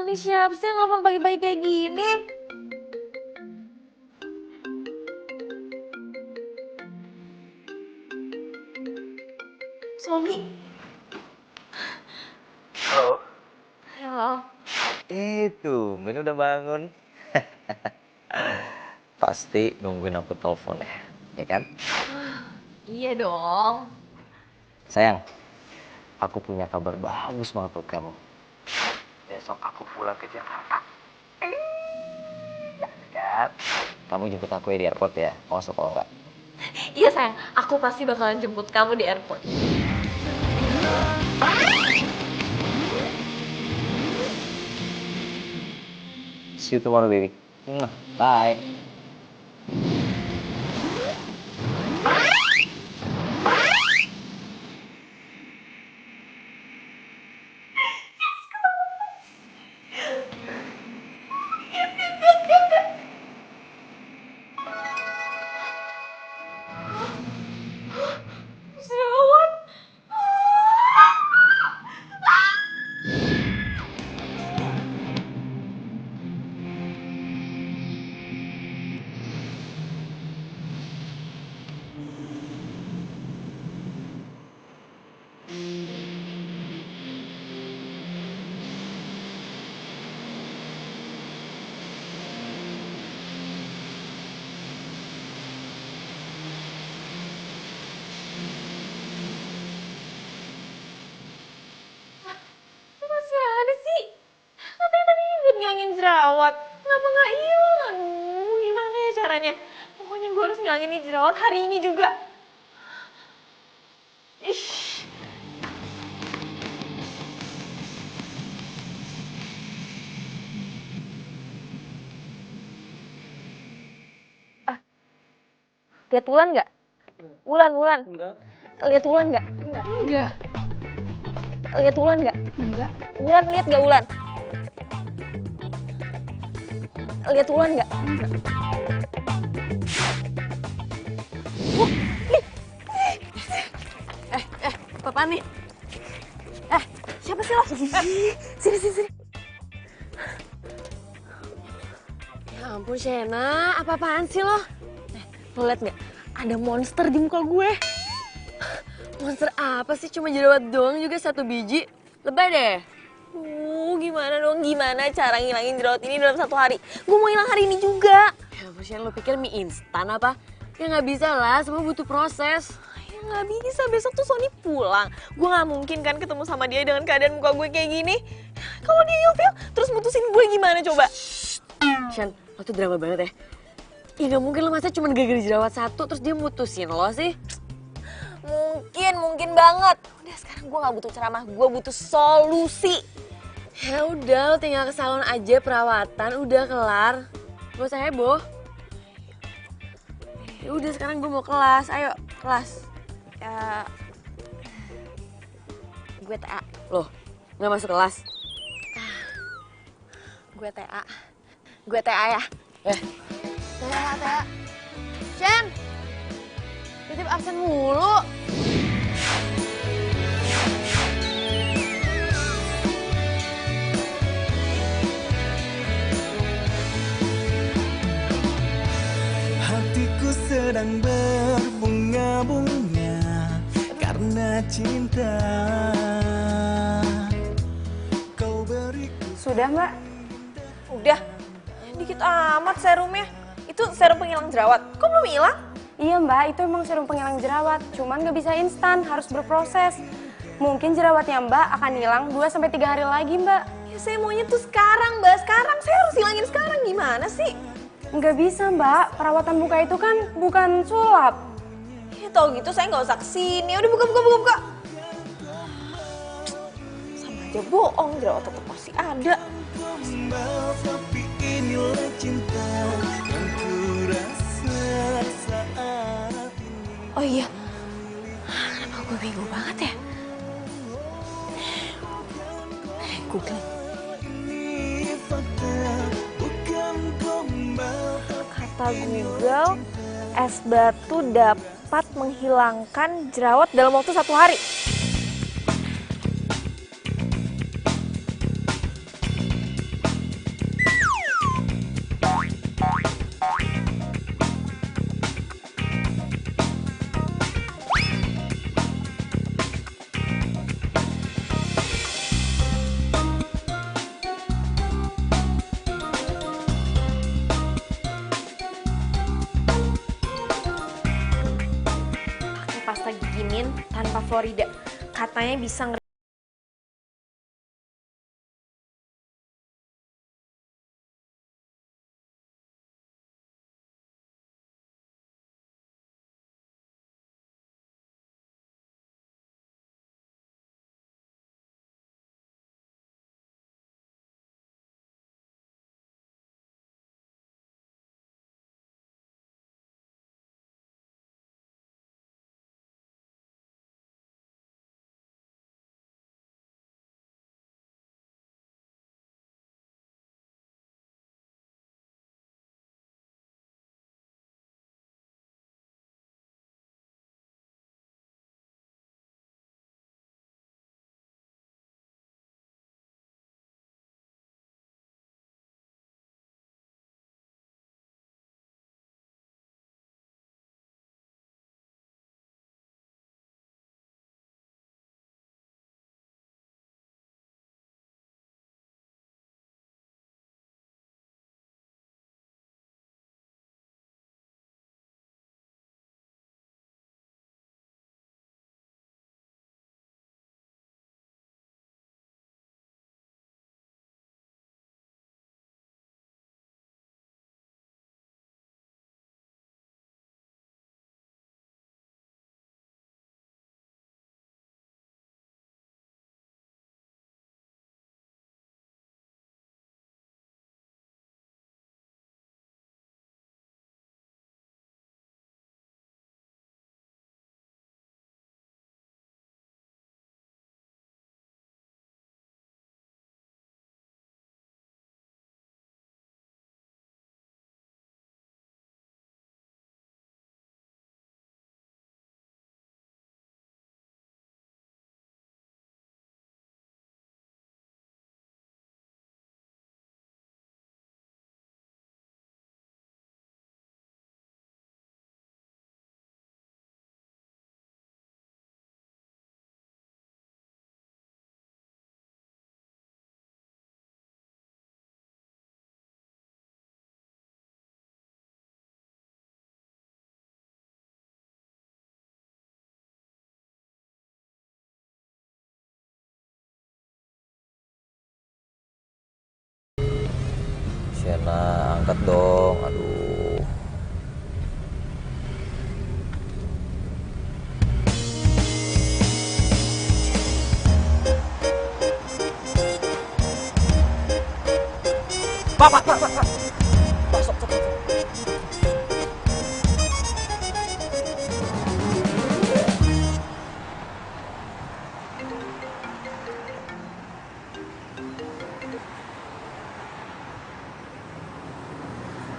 Ini siapa sih yang nelfon pagi-pagi kayak gini? Somi. Halo. Halo. Ben udah bangun. Pasti nungguin aku telepon ya kan? Iya dong. Sayang, aku punya kabar bagus banget buat kamu. Besok aku pulang ke Jakarta. Kan? Kamu jemput aku ya di airport ya. Masuk kalau enggak. Iya sayang, aku pasti bakalan jemput kamu di airport. See you tomorrow, baby. Bye. Jerawat. Masih ada sih. Katanya tadi ngilangin jerawat. Kenapa nggak hilang? Gimana ya caranya? Pokoknya gue harus ngilangin nih jerawat hari ini juga. Ih. Lihat Wulan nggak? Wulan. Enggak. Lihat Wulan nggak? Enggak. Lihat Wulan nggak? Enggak. Wulan lihat nggak Wulan? Lihat Wulan nggak? Enggak. Apa nih? Siapa sih lo? Sini. Ya ampun Shena, apa-apaan sih lo? Lo liat nggak? Ada monster di muka gue. Monster apa sih? Cuma jerawat doang juga 1 biji. Lebay deh. Gimana dong? Gimana cara ngilangin jerawat ini dalam 1 hari? Gue mau hilang hari ini juga. Ya ampun Shena, lo pikir mie instan apa? Ya nggak bisa lah, semua butuh proses. Ya nggak bisa, besok tuh Sony pulang. Gue nggak mungkin kan ketemu sama dia dengan keadaan muka gue kayak gini. Kalau dia ilfil, terus mutusin gue gimana coba? Shen, lo tuh drama banget ya. Ya nggak mungkin lo masa cuma gara-gara jerawat 1 terus dia mutusin lo sih. Mungkin banget. Udah sekarang gue nggak butuh ceramah, gue butuh solusi. Ya udah, lo tinggal ke salon aja perawatan, udah kelar. Gak usah heboh. Ya udah sekarang gue mau kelas, ayo kelas. Ya, gue TA. Loh, nggak masuk kelas? Gue TA ya. TA. Shen, titip absen mulu. Hatiku sedang berbunga-bunga karena cinta. Kau beriku. Sudah, Mbak? Udah, dikit amat serumnya. Itu serum penghilang jerawat. Kok belum hilang? Iya, Mbak. Itu emang serum penghilang jerawat. Cuman nggak bisa instan, harus berproses. Mungkin jerawatnya Mbak akan hilang 2-3 hari lagi, Mbak. Ya saya maunya tuh sekarang, Mbak. Sekarang, saya harus hilangin sekarang. Gimana sih? Nggak bisa, Mbak. Perawatan muka itu kan bukan sulap. Ya tau gitu saya nggak usah kesini. Udah buka. Sama aja bohong, jerawat tetap masih ada. Tapi inilah cinta yang ku rasa saat ini. Oh iya, kenapa gue bego banget ya? Googling. Ini fakta, bukan gombal. Kata Google, es batu dapat menghilangkan jerawat dalam waktu 1 hari. Florida. Katanya bisa Sienna, angkat dong. Aduh. Pak. Pak, stop.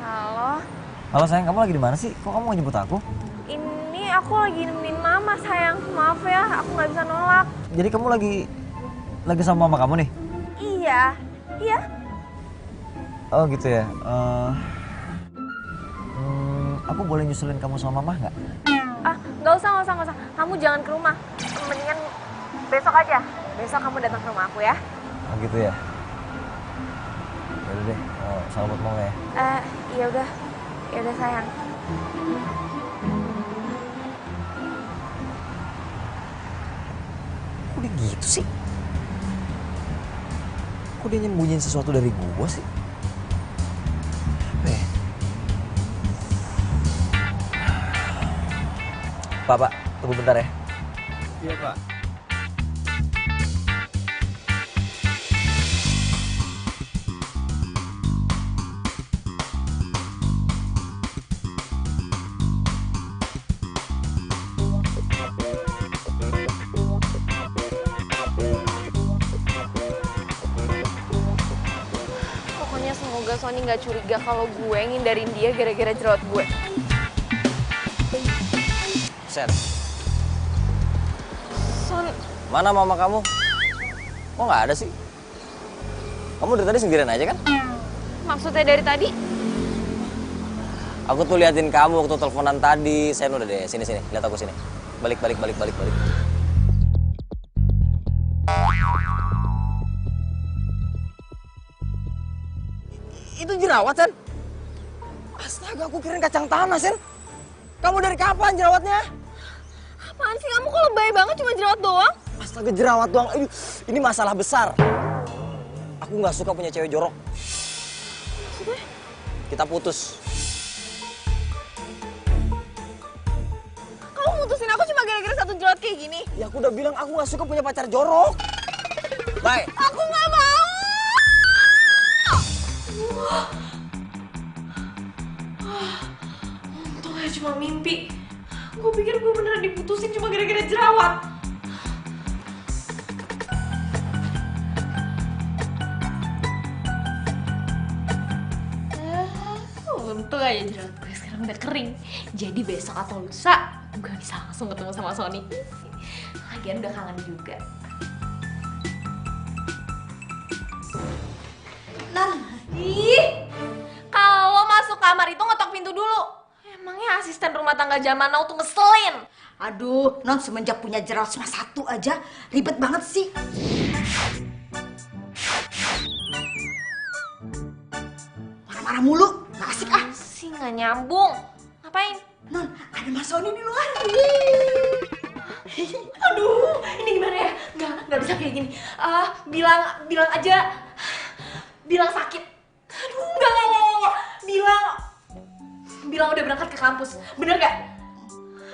Halo, Halo sayang, kamu lagi di mana sih? Kok kamu mau jemput aku? ini aku lagi nemenin mama sayang. Maaf ya, aku nggak bisa nolak. Jadi kamu lagi sama mama kamu nih? Iya. Oh gitu ya. Aku boleh nyusulin kamu sama mama nggak? Ah, nggak usah. Kamu jangan ke rumah. Mendingan besok aja. Besok kamu datang ke rumah aku ya. Oh gitu ya. Yaudah deh, selamat mau ya. Ya udah sayang. Kok dia gitu sih? Kok dia nyembunyiin sesuatu dari gua sih? Pak, tunggu bentar ya. Iya Pak. Pokoknya semoga Sony nggak curiga kalau gue ngindarin dia gara-gara jerawat gue. Sen, Son, mana mama kamu? Kok nggak ada sih? Kamu dari tadi sendirian aja kan? maksudnya dari tadi? Aku tuh liatin kamu waktu teleponan tadi. Sen udah deh, sini, lihat aku sini. Balik. Itu jerawat, Sen. Astaga, aku kirain kacang tanah, Sen. Kamu dari kapan jerawatnya? Apaan sih kamu kok lebay banget cuma jerawat doang? Astaga, jerawat doang. Ini masalah besar. Aku nggak suka punya cewek jorok. Kita putus. Kamu mutusin aku cuma gara-gara satu jerawat kayak gini? Ya aku udah bilang aku nggak suka punya pacar jorok. Bye. Aku nggak mau! Untung aja cuma mimpi. Gue pikir gue beneran diputusin cuma gara-gara jerawat. Untung aja jerawat gue sekarang udah kering. Jadi besok atau lusa gue bisa langsung ketemu sama Sony. Lagian udah kangen juga. Ih, kalau masuk kamar itu ngetok pintu dulu. Emangnya asisten rumah tangga zaman now tuh ngeselin. Aduh, non semenjak punya jerawat cuma satu aja, ribet banget sih. Marah-marah mulu, nggak asik ah. Sih nggak nyambung. Ngapain? Non, ada Mas Sony di luar. Aduh, ini gimana ya? Nggak bisa kayak gini. Bilang aja, bilang sakit. Aduh, nggak. Bilang udah berangkat ke kampus. Bener gak?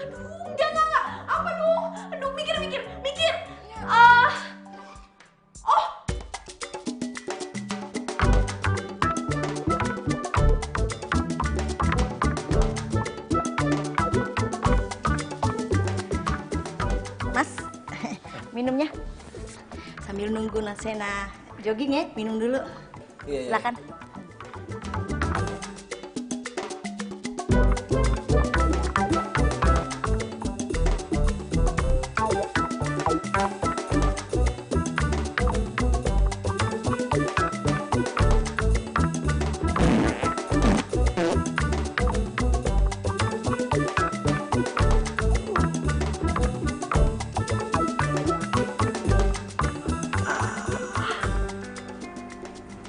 Aduh, enggak. Apa dong? Aduh, mikir. Oh. Mas, minumnya. Sambil nunggu Nasena jogging ya, minum dulu. Iya. Silakan.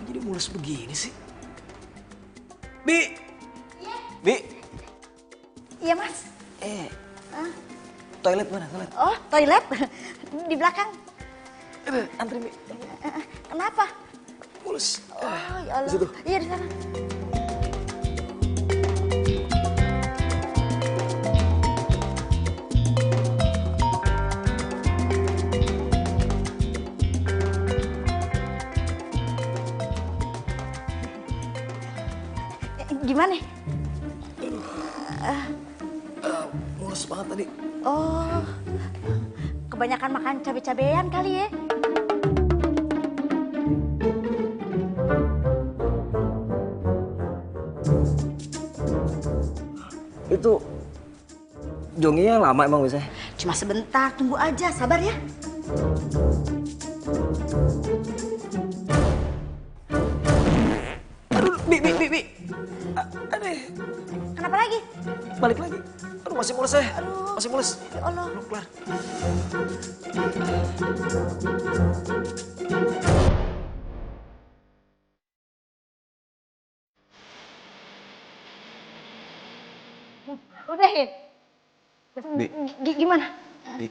Jadi mulus begini sih. Bi. Bi. Iya mas. Toilet mana? Toilet. Oh, toilet di belakang. Antri Bi. Kenapa? Mulus. Oh, ya Allah. Di situ. Iya di sana. Gimana? Mulus banget tadi. Oh, kebanyakan makan cabai-cabean kali ya? Itu jonginya lama emang biasanya? Cuma sebentar, tunggu aja, sabar ya. Aduh, Bi. Aduh, Kenapa lagi? balik lagi. Aduh, masih mulus ya? Masih mulus. Ya Allah. Belum kelar. Udahin. Bi. Gimana? Bi.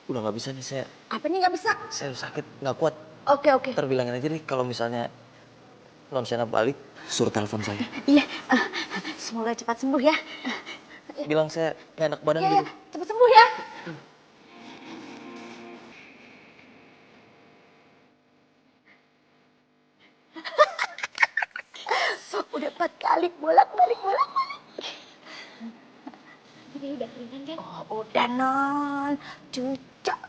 Udah nggak bisa nih saya. Apanya nggak bisa? Saya sakit, nggak kuat. Oke. Ntar bilangin aja nih kalau misalnya non Sena balik, suruh telepon saya. Iya, semoga cepat sembuh ya. Bilang saya nggak enak badan Iya, gitu. cepat sembuh ya. Udah 4 kali bolak-balik. Ini udah ringan kan? Oh, udah non, cucok.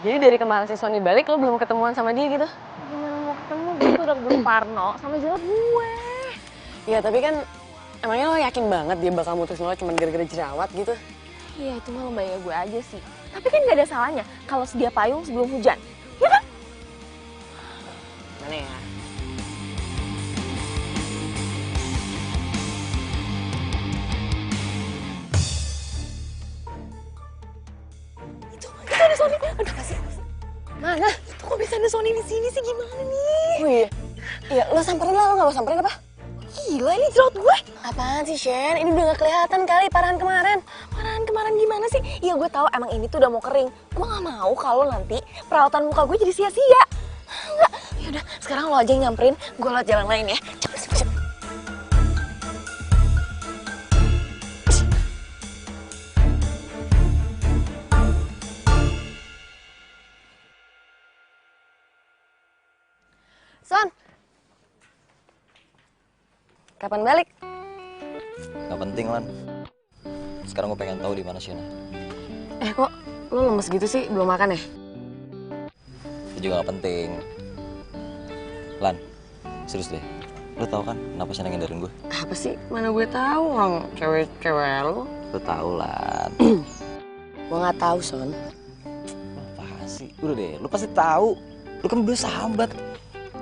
Jadi dari kemarin si Sony balik, lo belum ketemuan sama dia gitu? Gimana mau ketemu? Gue tuh udah keburu Parno sama jerawat gue. Iya, tapi kan emangnya lo yakin banget dia bakal mutusin lo cuma gara-gara jerawat gitu? Iya, itu mah lembaga gue aja sih. Tapi kan gak ada salahnya kalau sedia payung sebelum hujan. Ya kan? Mana ya? Itu ada Sony. Aduh, kasih. Mana? Itu kok bisa ada Sony di sini sih? Gimana nih? Oh iya. Iya, lo samperin lah, lo gak mau samperin apa? Gila ini jerawat gue. Apaan sih Shen? Ini udah gak kelihatan kali parahan kemarin. Parahan kemarin gimana sih? Iya gue tahu emang ini tuh udah mau kering. Gue gak mau kalau nanti perawatan muka gue jadi sia-sia. Enggak. Yaudah sekarang lo aja yang nyamperin. Gue lewat jalan lain ya. Cepet, cepet, cepet. Son. Kapan balik? Gak penting, Lan. Sekarang gue pengen tahu di mana Shena. Kok lo lemes gitu sih? Belum makan ya? Itu juga gak penting. Lan, serius deh. Lo tau kan kenapa Shena ngindarin gue? Apa sih? Mana gue tahu orang cewek-cewek lo. Lo tau, Lan. Gue nggak tahu, Son. Apa sih? Udah deh, lo pasti tahu. Lo kan berdua sahabat.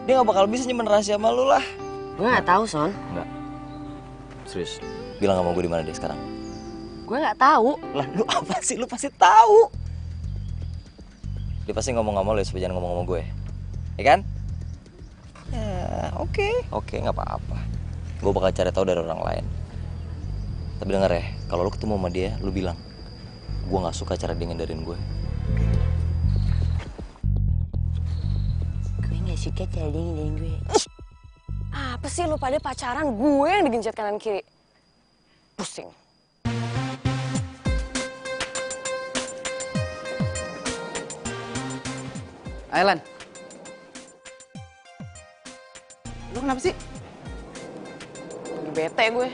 Dia gak bakal bisa nyimpen rahasia sama lo lah. Gue nggak tahu, Son. Enggak. Serius. Bilang sama gue di mana deh sekarang. Gue nggak tahu. Lah, lu apa sih? Lu pasti tahu. Dia pasti ngomong sama lo ya, supaya jangan ngomong sama gue. Ya kan? Ya, oke. Oke, nggak apa-apa. Gue bakal cari tahu dari orang lain. Tapi denger ya, kalau lu ketemu sama dia, lu bilang, gue nggak suka cara dia ngindarin gue. Gue nggak suka cara dia ngindarin gue. Apa sih lu pada pacaran? Gue yang digencet kanan kiri. Pusing. Ailan. Lu kenapa sih? Lagi bete gue.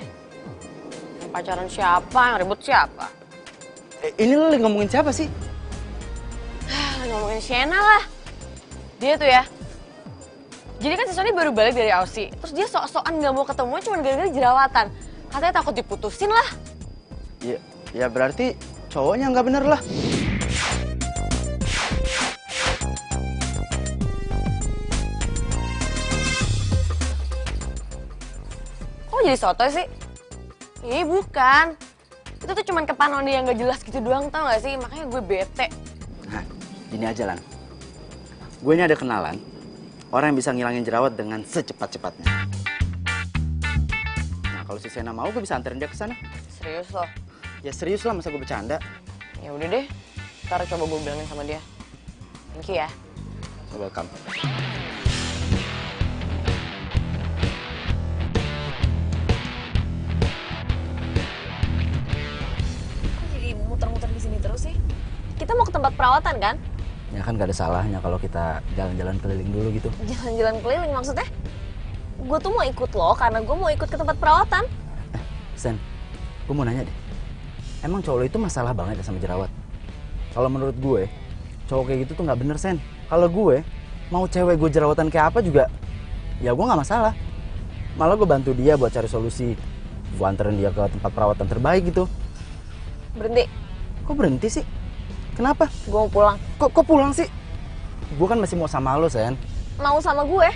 Yang pacaran siapa? Yang ribut siapa? Ini lu lagi ngomongin siapa sih? Lagi ngomongin Shena lah. Dia tuh ya. Jadi kan si Sony baru balik dari Aussie. Terus dia sok-sokan gak mau ketemu cuma gara-gara jerawatan. Katanya takut diputusin lah. Ya berarti cowoknya nggak bener lah. Kok jadi sotoy sih? Ih bukan. Itu tuh cuman kepanon dia yang gak jelas gitu doang, tau gak sih? Makanya gue bete. Nah, gini aja Lan. Gue ini ada kenalan. Orang yang bisa ngilangin jerawat dengan secepat-cepatnya. Nah, kalau si Sena mau, gue bisa anterin dia ke sana. Serius loh? Ya serius lah, masa gue bercanda. Ya udah deh. Ntar coba gue bilangin sama dia. Thank you ya. Welcome. Kok jadi muter-muter di sini terus sih? Kita mau ke tempat perawatan kan? Ya kan gak ada salahnya kalau kita jalan-jalan keliling dulu gitu. Jalan-jalan keliling maksudnya? Gue tuh mau ikut lo karena gue mau ikut ke tempat perawatan. Sen, gue mau nanya deh. Emang cowok lo itu masalah banget ya sama jerawat? Kalau menurut gue, cowok kayak gitu tuh nggak bener, Sen. Kalau gue, mau cewek gue jerawatan kayak apa juga, ya gue nggak masalah. Malah gue bantu dia buat cari solusi. Gue anterin dia ke tempat perawatan terbaik gitu. Berhenti. Kok berhenti sih? Kenapa? Gue mau pulang. Kok pulang sih? Gue kan masih mau sama lo, Sen. Mau sama gue?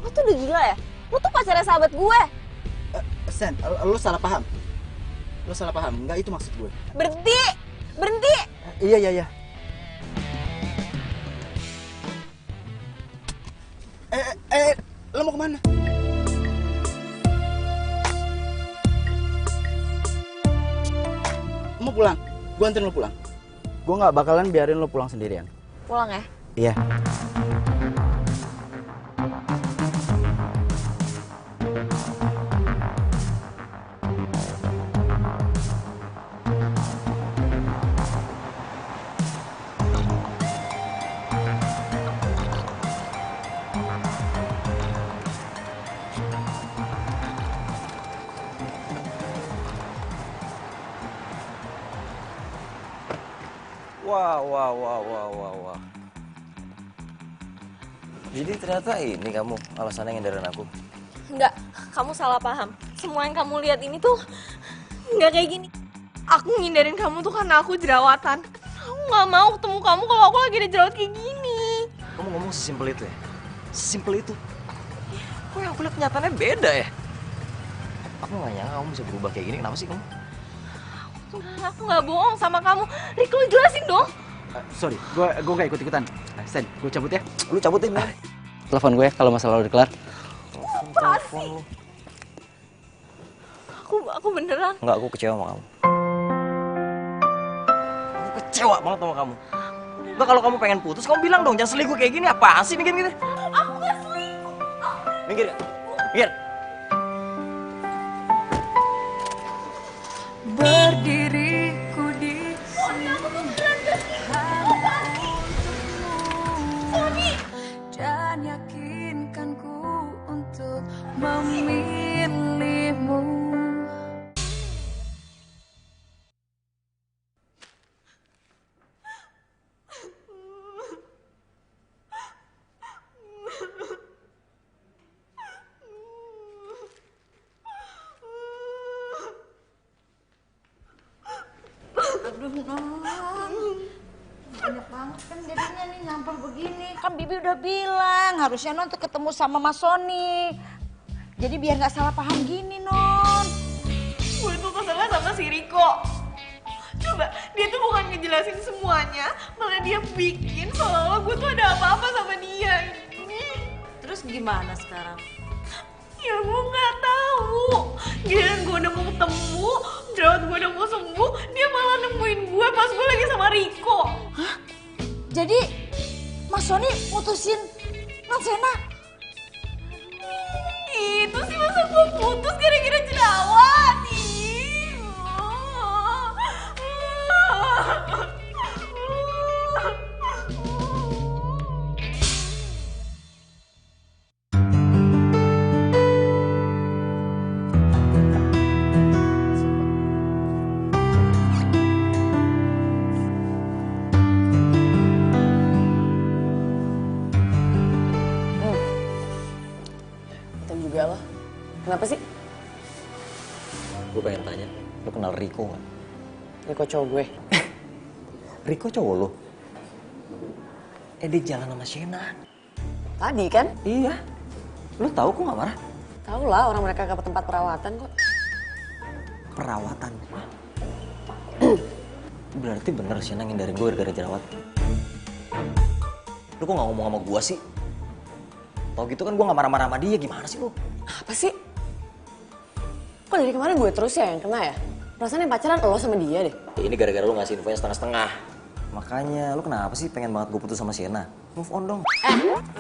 Lo tuh udah gila ya? Lo tuh pacarnya sahabat gue. Sen, lo salah paham. Lo salah paham, nggak itu maksud gue. Berhenti! Berhenti! Iya. Lo mau kemana? Mau pulang? Gue anterin lo pulang. Gue nggak bakalan biarin lo pulang sendirian. Pulang ya? Iya. Wah. Jadi ternyata ini kamu alasannya ngindarin aku. Enggak, kamu salah paham. Semua yang kamu lihat ini tuh nggak kayak gini. Aku ngindarin kamu tuh karena aku jerawatan. Aku nggak mau ketemu kamu kalau aku lagi ada jerawat kayak gini. Kamu ngomong sesimpel itu ya? Sesimpel itu? Kok yang aku lihat kenyataannya beda ya? Aku nggak nyangka kamu bisa berubah kayak gini. Kenapa sih kamu? Aku nggak bohong sama kamu. Rick, lu jelasin dong. Sorry, gue gak ikut-ikutan. Sen, gue cabut ya. Lu cabutin, men. Telepon gue kalau masalah lo udah kelar. telepon lu. Aku beneran. Enggak, aku kecewa sama kamu. Aku kecewa banget sama kamu. Udah kalau kamu pengen putus, kamu bilang dong, jangan selingkuh kayak gini. Apaan sih mikir gitu? Aku gak selingkuh. Minggir gak? Minggir. Berdiriku di sini dan yakinkanku untuk memilihmu. Aduh, non. Banyak banget kan jadinya nih nyampah begini. Kan Bibi udah bilang harusnya non tuh ketemu sama Mas Sony. Jadi biar nggak salah paham gini, non. Gue tuh keselnya sama si Riko. Coba, dia tuh bukan ngejelasin semuanya, malah dia bikin seolah-olah gue tuh ada apa-apa sama dia. Terus gimana sekarang? Ya gue gak tahu. Giliran gue udah mau ketemu, jerawat gue udah mau sembuh, dia malah nemuin gue pas gue lagi sama Riko. Hah? Jadi Mas Sony mutusin Non Sena? Itu sih masa gue putus gara-gara jerawat. Juga lo. Kenapa sih? Gue pengen tanya, lu kenal Riko gak? Riko cowok gue. Riko cowok lu? Dia jalan sama Shena. Tadi kan? Iya. Lu tahu kok gak marah? Tahu lah orang mereka ke tempat perawatan kok. Perawatan? Berarti bener Shena ngindarin gue gara-gara jerawat. Lu kok gak ngomong sama gue sih? Tau gitu kan gue gak marah-marah sama dia, gimana sih lu? Apa sih? Kok dari kemarin gue terus ya yang kena ya? Perasaan yang pacaran lo sama dia deh. Ya, ini gara-gara lu ngasih infonya setengah-setengah. Makanya, lu kenapa sih pengen banget gue putus sama Shena? Move on dong.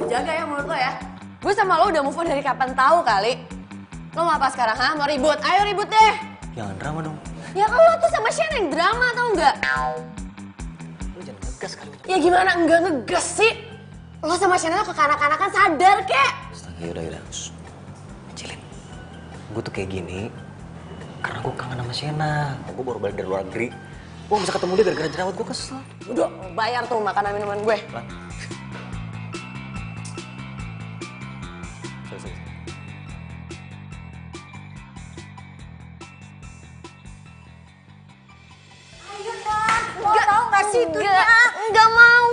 Jaga ya mulut lo ya. Gue sama lo udah move on dari kapan tahu kali. Lo mau apa sekarang, ha? Mau ribut? Ayo ribut deh. Jangan drama dong. Ya kan lo tuh sama Shena yang drama tau nggak? Lu jangan ngegas kali. Ya gimana enggak ngegas sih? Lo sama Shena tuh kekanak-kanakan sadar kek. Astaga, yaudah. Kecilin. Gue tuh kayak gini karena gue kangen sama Shena. Gue baru balik dari luar negeri. Gue bisa ketemu dia gara-gara jerawat, gue kesel. Udah, bayar tuh makanan minuman gue. Lah. Sorry. Ayo non, mau tau gak sih itu? Enggak mau.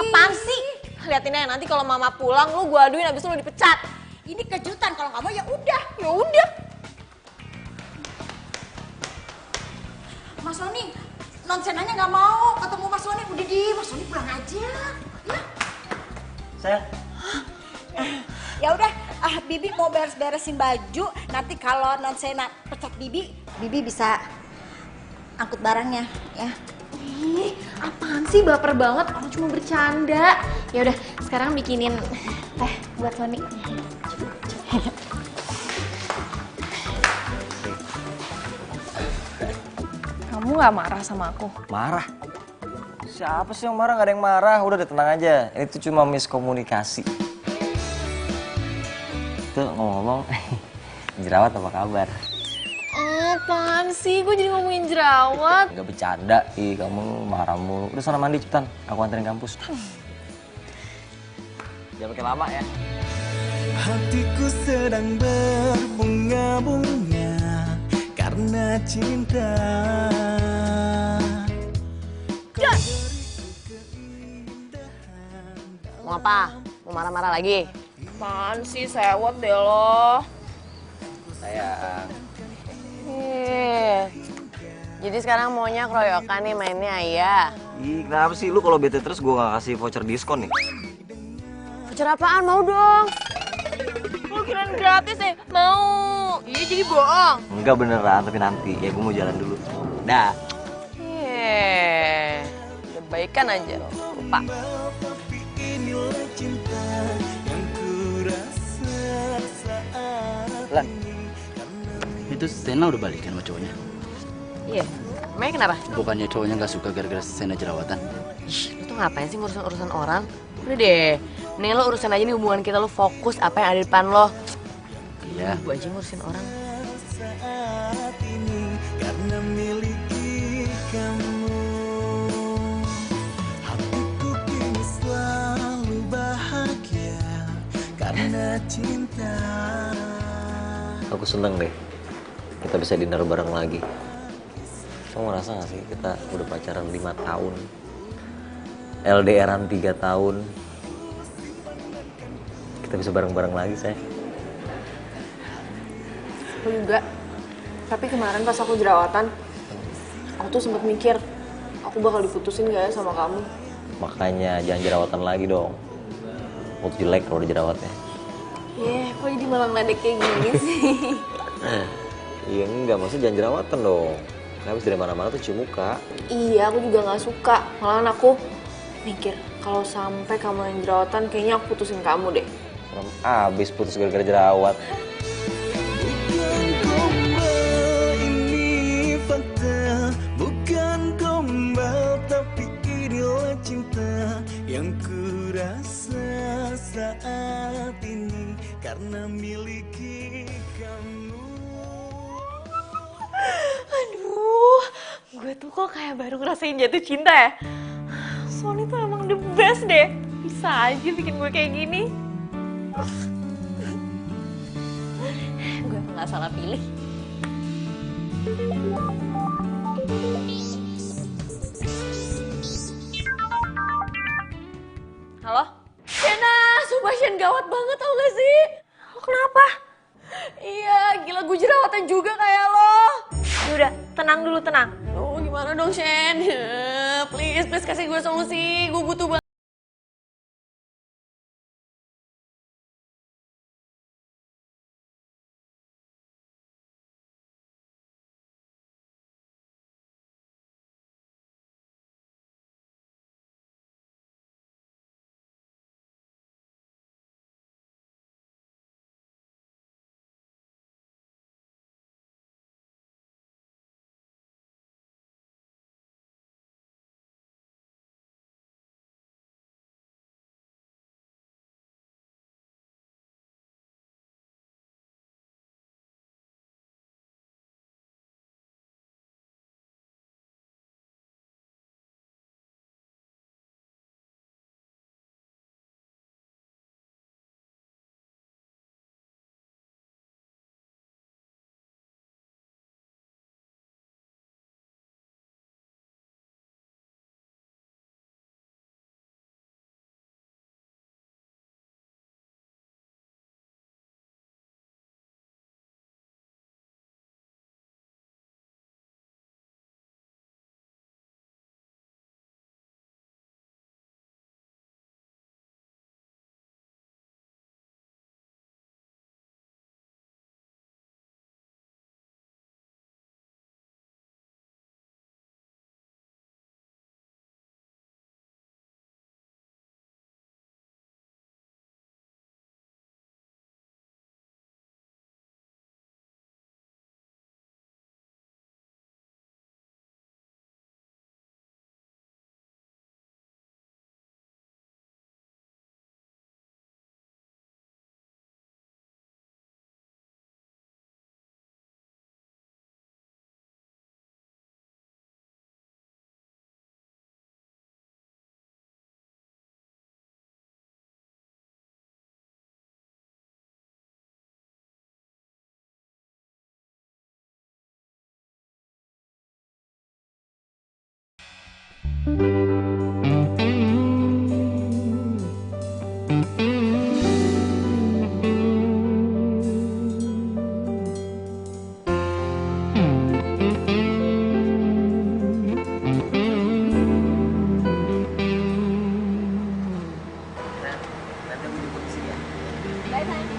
Apaan sih? Liatin aja nanti kalau mama pulang lu gua aduin abis itu lu dipecat. Ini kejutan, kalau nggak mau ya udah. Ya udah. Mas Sony, Non Senanya nggak mau ketemu Mas Sony. Udah di, Mas Sony pulang aja. Ya. Sayang. Ya udah, Bibi mau beres-beresin baju. Nanti kalau Non Sena pecat Bibi, Bibi bisa angkut barangnya, ya. Ih, apaan sih baper banget, orang cuma bercanda. Ya udah, sekarang bikinin teh buat Sony. Kamu gak marah sama aku? Marah? Siapa sih yang marah? Gak ada yang marah. Udah deh, tenang aja. Ini tuh cuma miskomunikasi. Tuh ngomong-ngomong, jerawat apa kabar? Apaan sih? Gue jadi ngomongin jerawat. Gak bercanda, kamu marah mulu. Udah sana mandi cepetan, aku anterin kampus. Jangan pakai lama ya. Hatiku sedang berbunga-bunga karena cinta. Mau apa? Mau marah-marah lagi? Apaan sih, sewot deh lo. Sayang. Jadi sekarang maunya keroyokan nih mainnya ya. Kenapa sih lu kalau bete terus gue gak kasih voucher diskon nih? Voucher apaan? Mau dong. Lu kirain gratis ya? Mau. Iya jadi bohong. Enggak beneran, tapi nanti. Ya gue mau jalan dulu. Dah. Udah baikan aja, lupa. Tapi inilah cinta yang kurasa saat Lan, itu Sena udah balikan sama cowoknya. Iya, emangnya kenapa? Bukannya cowoknya nggak suka gara-gara Sena jerawatan? Ih, lu tuh ngapain sih ngurusin orang? Udah deh, mending lo urusan aja nih hubungan kita, lo fokus apa yang ada di depan lo. Iya. Gue aja ngurusin orang. saat ini karena miliki kamu. Hatiku kini selalu bahagia karena cinta. Aku seneng deh. Kita bisa dinner bareng lagi. Kamu ngerasa gak sih kita udah pacaran 5 tahun? LDRan 3 tahun. Kita bisa bareng-bareng lagi, say. Aku juga. Tapi kemarin pas aku jerawatan, aku tuh sempet mikir, aku bakal diputusin gak ya sama kamu? Makanya jangan jerawatan lagi dong. Aku tuh jelek kalau udah jerawatnya. Kok jadi malah ngeledek kayak gini sih? Iya enggak, maksudnya jangan jerawatan dong. Habis dari mana-mana tuh cium muka. Iya, aku juga gak suka. Malahan aku mikir, kalau sampai kamu yang jerawatan, kayaknya aku putusin kamu deh. Serem abis putus gara-gara jerawat. Bukan gombal, ini fakta. Bukan gombal, tapi inilah cinta yang kurasa saat ini karena miliki kamu. Aduh, gue tuh kok kayak baru ngerasain jatuh cinta ya. Sony tuh emang the best deh. Bisa aja bikin gue kayak gini. Gue emang gak salah pilih. Halo? Shena, sumpah Shen gawat banget tau gak sih? Lo kenapa? Iya, gila gue jerawatan juga kayak lo. Yaudah, tenang dulu, tenang. Aduh, gimana dong Shen? Please kasih gue solusi. Gue butuh banget.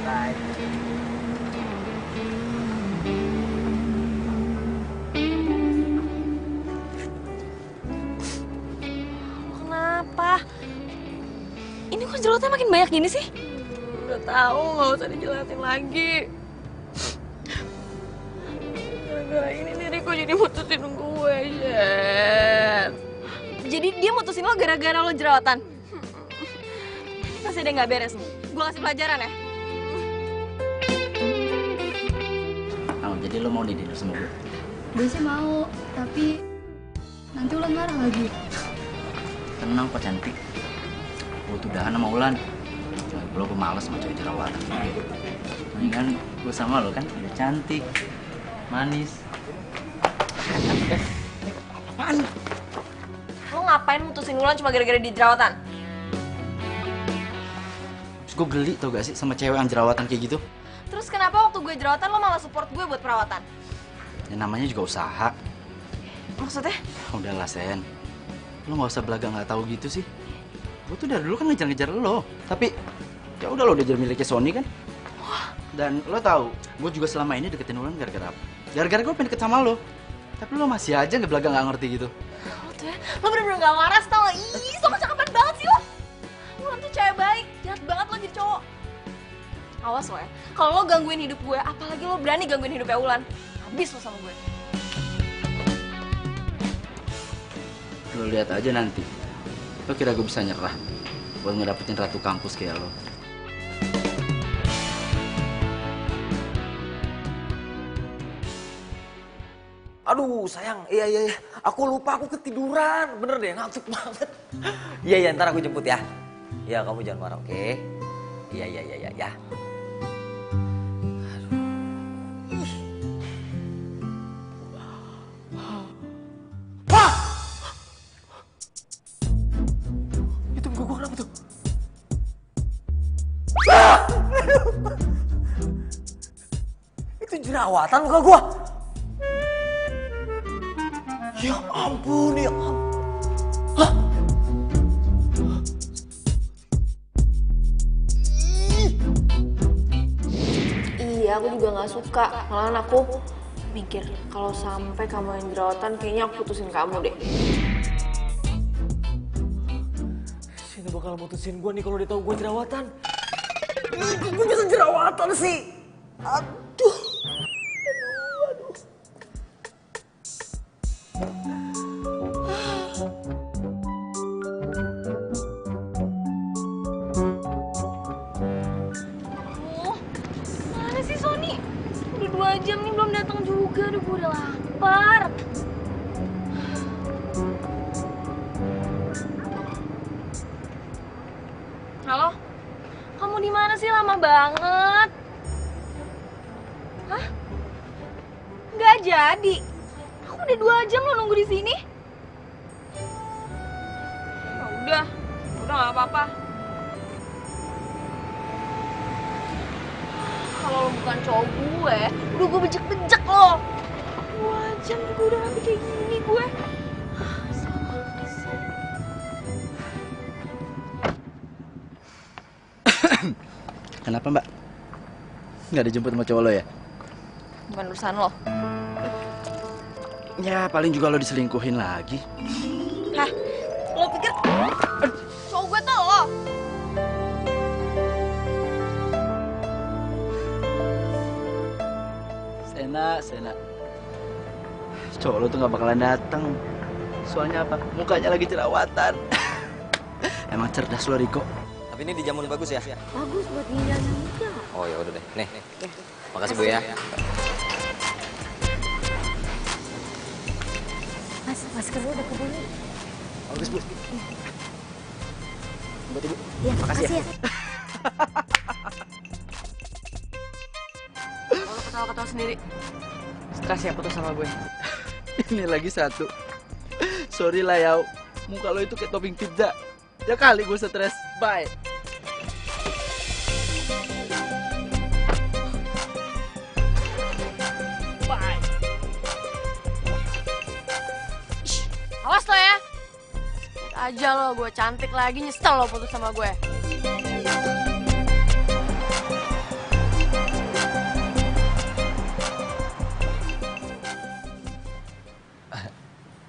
Bye. jerawatnya makin banyak gini sih? Udah tahu, nggak usah dijelasin lagi. Gara-gara ini nih Riko jadi mutusin gue, Shen. Jadi dia mutusin lo gara-gara lo jerawatan? Pasti ada yang nggak beres nih. Gue kasih pelajaran ya. Oh, jadi lo mau dididik sama gue? Gue sih mau, tapi nanti Ulan marah lagi. Tenang kok cantik. Gue tuh udahan sama Ulan. Lo gue males sama cewek jerawatan. Mendingan gue sama lo kan udah cantik, manis. Apaan? Lo ngapain mutusin Ulan cuma gara-gara dia jerawatan? Terus gue geli tau gak sih sama cewek yang jerawatan kayak gitu? Terus kenapa waktu gue jerawatan lo malah support gue buat perawatan? Ya namanya juga usaha. Maksudnya? Udahlah Sen, lo gak usah belaga gak tahu gitu sih. Gue tuh dari dulu kan ngejar-ngejar lo, tapi ya udah lo udah jadi miliknya Sony kan. Dan lo tahu, gue juga selama ini deketin Ulan gara-gara apa? Gara-gara gue pengen deket sama lo. Tapi lo masih aja ngebelaga nggak ngerti gitu. Lo tuh ya, lo bener-bener gak waras tau gak? Ih, so kecakapan banget sih lo. Ulan tuh cewek baik, jahat banget lo jadi cowok. Awas lo ya, kalau lo gangguin hidup gue, apalagi lo berani gangguin hidupnya Ulan, habis lo sama gue. Lo lihat aja nanti. Lo kira gue bisa nyerah buat ngedapetin ratu kampus kayak lo? Aduh sayang, iya. Aku lupa, aku ketiduran. Bener deh, ngantuk banget. Iya, ntar aku jemput ya. Iya, kamu jangan marah, oke? Iya. Wah! Itu muka gua kenapa tuh? Ah! Itu jerawatan muka gua. Ya ampun, ya ampun. Hah? Iya, aku juga gak suka. Malahan aku mikir, kalau sampai kamu yang jerawatan, kayaknya aku putusin kamu deh. Sini bakal mutusin gue nih kalau dia tahu gue jerawatan. Ih, kok gue bisa jerawatan sih? Aduh. Mana sih Sony? Udah 2 jam nih belum datang juga, gue udah lapar. Halo? Kamu di mana sih? Lama banget. Hah? Nggak jadi. Aku udah 2 jam lo nunggu di sini. Ya udah nggak apa-apa. Kalau lo bukan cowok gue, udah gue bejek-bejek lo. 2 jam juga udah nanti kayak gini gue. Kenapa mbak? Nggak dijemput sama cowok lo ya? Bukan urusan lo. Ya paling juga lo diselingkuhin lagi. Hah? Lo pikir cowok gue tuh lo? Sena. Cowok lo tuh nggak bakalan datang. Soalnya apa? Mukanya lagi jerawatan. Emang cerdas lo, Riko. Tapi ini dijamun bagus ya? Bagus buat ginjal juga. Oh ya udah deh. Nih. Makasih Bu ya. Mas, maskernya udah kebeli. Bagus Bu. Buat Ibu. Iya, makasih ya. Lo ketawa-ketawa sendiri. Stres ya putus sama gue. Ini lagi satu. Sorry lah Yau. Muka lo itu kayak topping pizza. Ya kali gue stres. Bye. Awas lo ya. Lihat aja lo, gue cantik lagi, nyesel lo putus sama gue.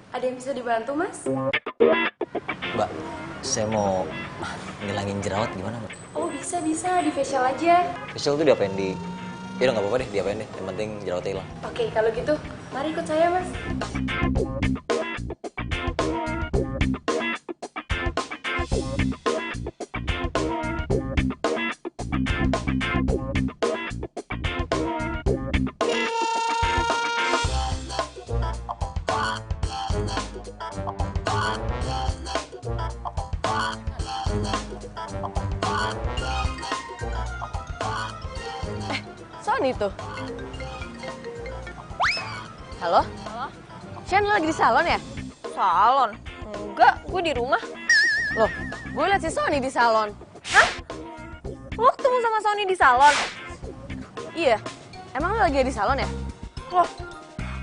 Ada yang bisa dibantu, Mas? Mbak, Saya mau ngilangin jerawat gimana, Mbak? Oh bisa, di facial aja. Facial tuh diapain di... Ya udah nggak apa-apa deh, diapain deh. Yang penting jerawatnya hilang. Oke, kalau gitu mari ikut saya mas. Sony tuh. Halo? Shen, lo lagi di salon ya? Salon? Enggak, gue di rumah. Loh, gue liat si Sony di salon. Hah? Lo ketemu sama Sony di salon? Iya, emang lo lagi di salon ya? Loh,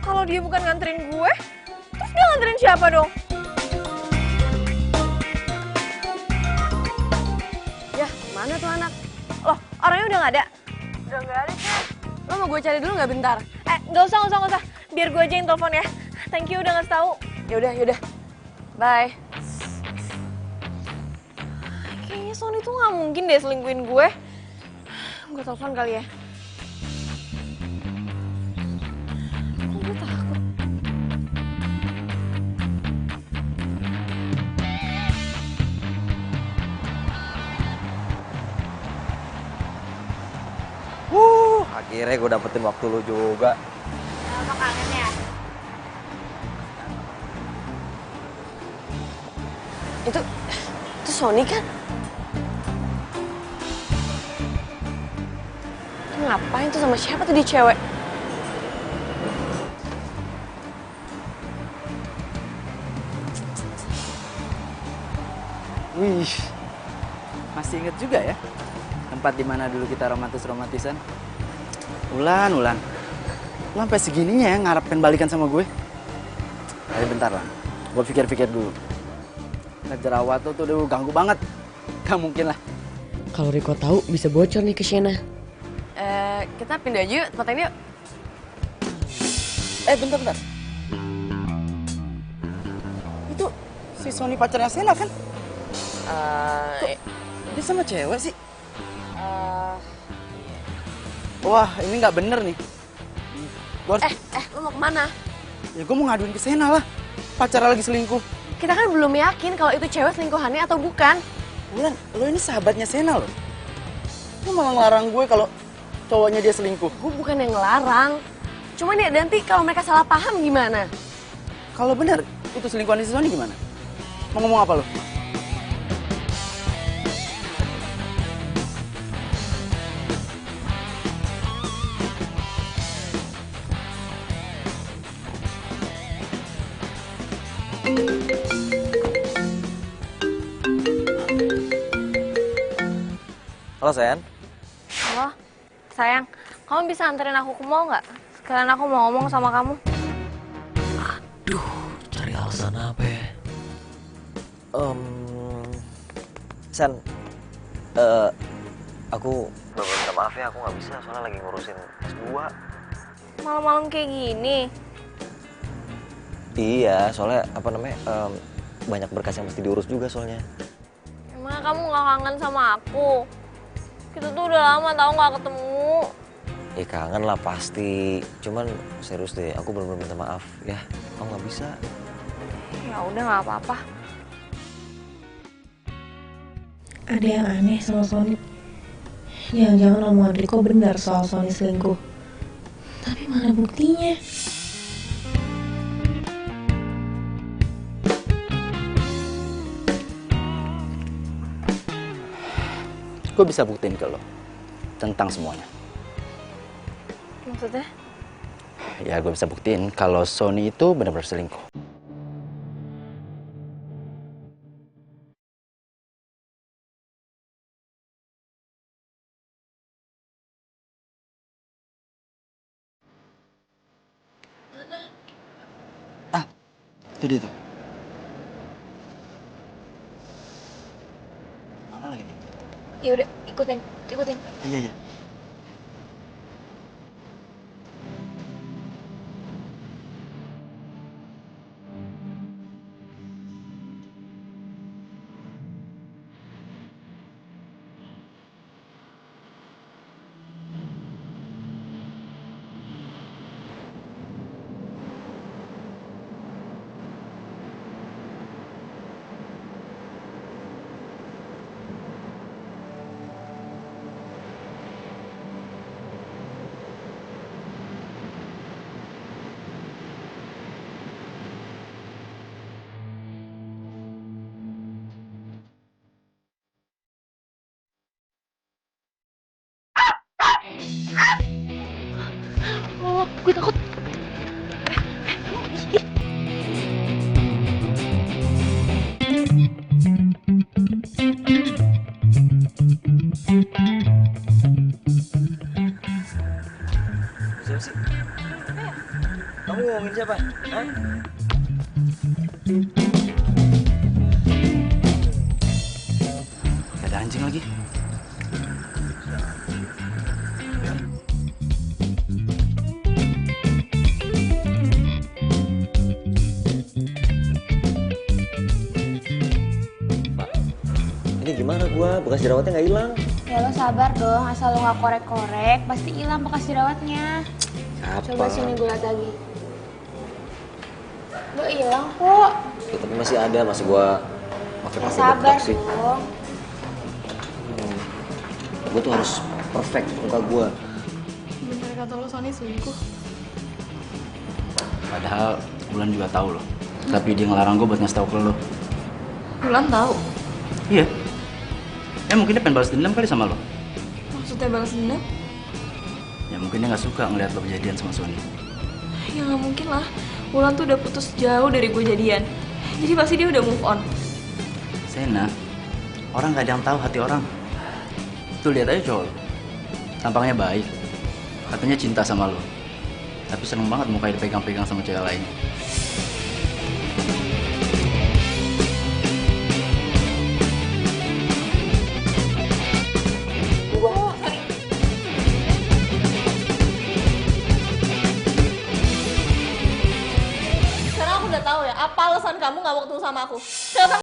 kalau dia bukan nganterin gue, terus dia nganterin siapa dong? Ya, mana tuh anak? Loh, orangnya udah nggak ada? Udah nggak ada, Shen. Lo mau gue cari dulu nggak bentar? Nggak usah. Biar gue aja yang telepon ya. Thank you udah ngasih tahu. Yaudah. Bye. Kayaknya Sony tuh nggak mungkin deh selingkuhin gue. Gue telepon kali ya. Gue takut. Akhirnya gue dapetin waktu lu juga. Apa kangen ya? Itu Sony kan? Itu ngapain tuh sama siapa tuh di cewek? Wih, masih inget juga ya tempat di mana dulu kita romantisan. Ulan, lu sampai segininya ya ngarepin balikan sama gue. Tapi bentar lah, gue pikir-pikir dulu. Jerawat tuh udah ganggu banget, gak mungkin lah. Kalau Riko tahu bisa bocor nih ke Shena. Kita pindah aja yuk, tempat ini yuk. Bentar. Itu si Sony pacarnya Sena kan? Dia sama cewek sih. Wah, ini nggak bener nih. Gua harus... Lo mau kemana? Ya gue mau ngaduin ke Sena lah. Pacarnya lagi selingkuh. Kita kan belum yakin kalau itu cewek selingkuhannya atau bukan. Bulan, lo ini sahabatnya Sena loh. Lo malah ngelarang gue kalau cowoknya dia selingkuh. Gue bukan yang ngelarang. Cuman ya nanti kalau mereka salah paham gimana? Kalau bener itu selingkuhan si Sony gimana? Mau ngomong apa lo? Halo, Sen. Halo, sayang. Kamu bisa anterin aku ke mall nggak? Sekalian aku mau ngomong sama kamu. Aduh, cari alasan apa ya? Sen, aku minta maaf ya, aku nggak bisa soalnya lagi ngurusin S2. Malam-malam kayak gini. Iya, soalnya apa namanya, banyak berkas yang mesti diurus juga soalnya. Emang kamu nggak kangen sama aku? Kita tuh udah lama tau nggak ketemu. Ya kangen lah pasti, cuman serius deh, aku bener-bener minta maaf ya, aku nggak bisa. Ya udah nggak apa-apa. Ada yang aneh sama Sony. Jangan-jangan omongan Riko benar soal Sony selingkuh. Tapi mana buktinya? Gue bisa buktiin ke lo tentang semuanya. Maksudnya? Ya gue bisa buktiin kalau Sony itu benar-benar selingkuh. Itu dia tuh. Mana lagi? Ya udah, ikutin. Iya. Oh, gue takut. Siapa sih? Kamu ngomongin siapa? Hah? Ada anjing lagi. Ini gimana gua? Bekas jerawatnya nggak hilang. Ya lo sabar dong, asal lo nggak korek-korek, pasti hilang bekas jerawatnya. Apa? Coba sini gue liat lagi. Lo hilang kok. Ya, tapi masih ada, masih gua pakai Ya pakai sabar botox sih. dong. Gua tuh harus perfect muka gua. Bener kata lo Sony selingkuh. Padahal Bulan juga tahu loh. Tapi dia ngelarang gue buat ngasih tahu ke lo. Bulan tahu. Iya. Ya mungkin dia pengen balas dendam kali sama lo. Maksudnya balas dendam? Ya mungkin dia nggak suka ngeliat lo kejadian sama Sony. Ya nggak mungkin lah. Bulan tuh udah putus jauh dari gue jadian. Jadi pasti dia udah move on. Sena, orang gak ada yang tahu hati orang. Tuh lihat aja cowok lo. Tampangnya baik. Katanya cinta sama lo. Tapi seneng banget mukanya dipegang-pegang sama cewek lain. Sekarang aku udah tahu ya, apa alasan kamu nggak mau ketemu sama aku? Sekarang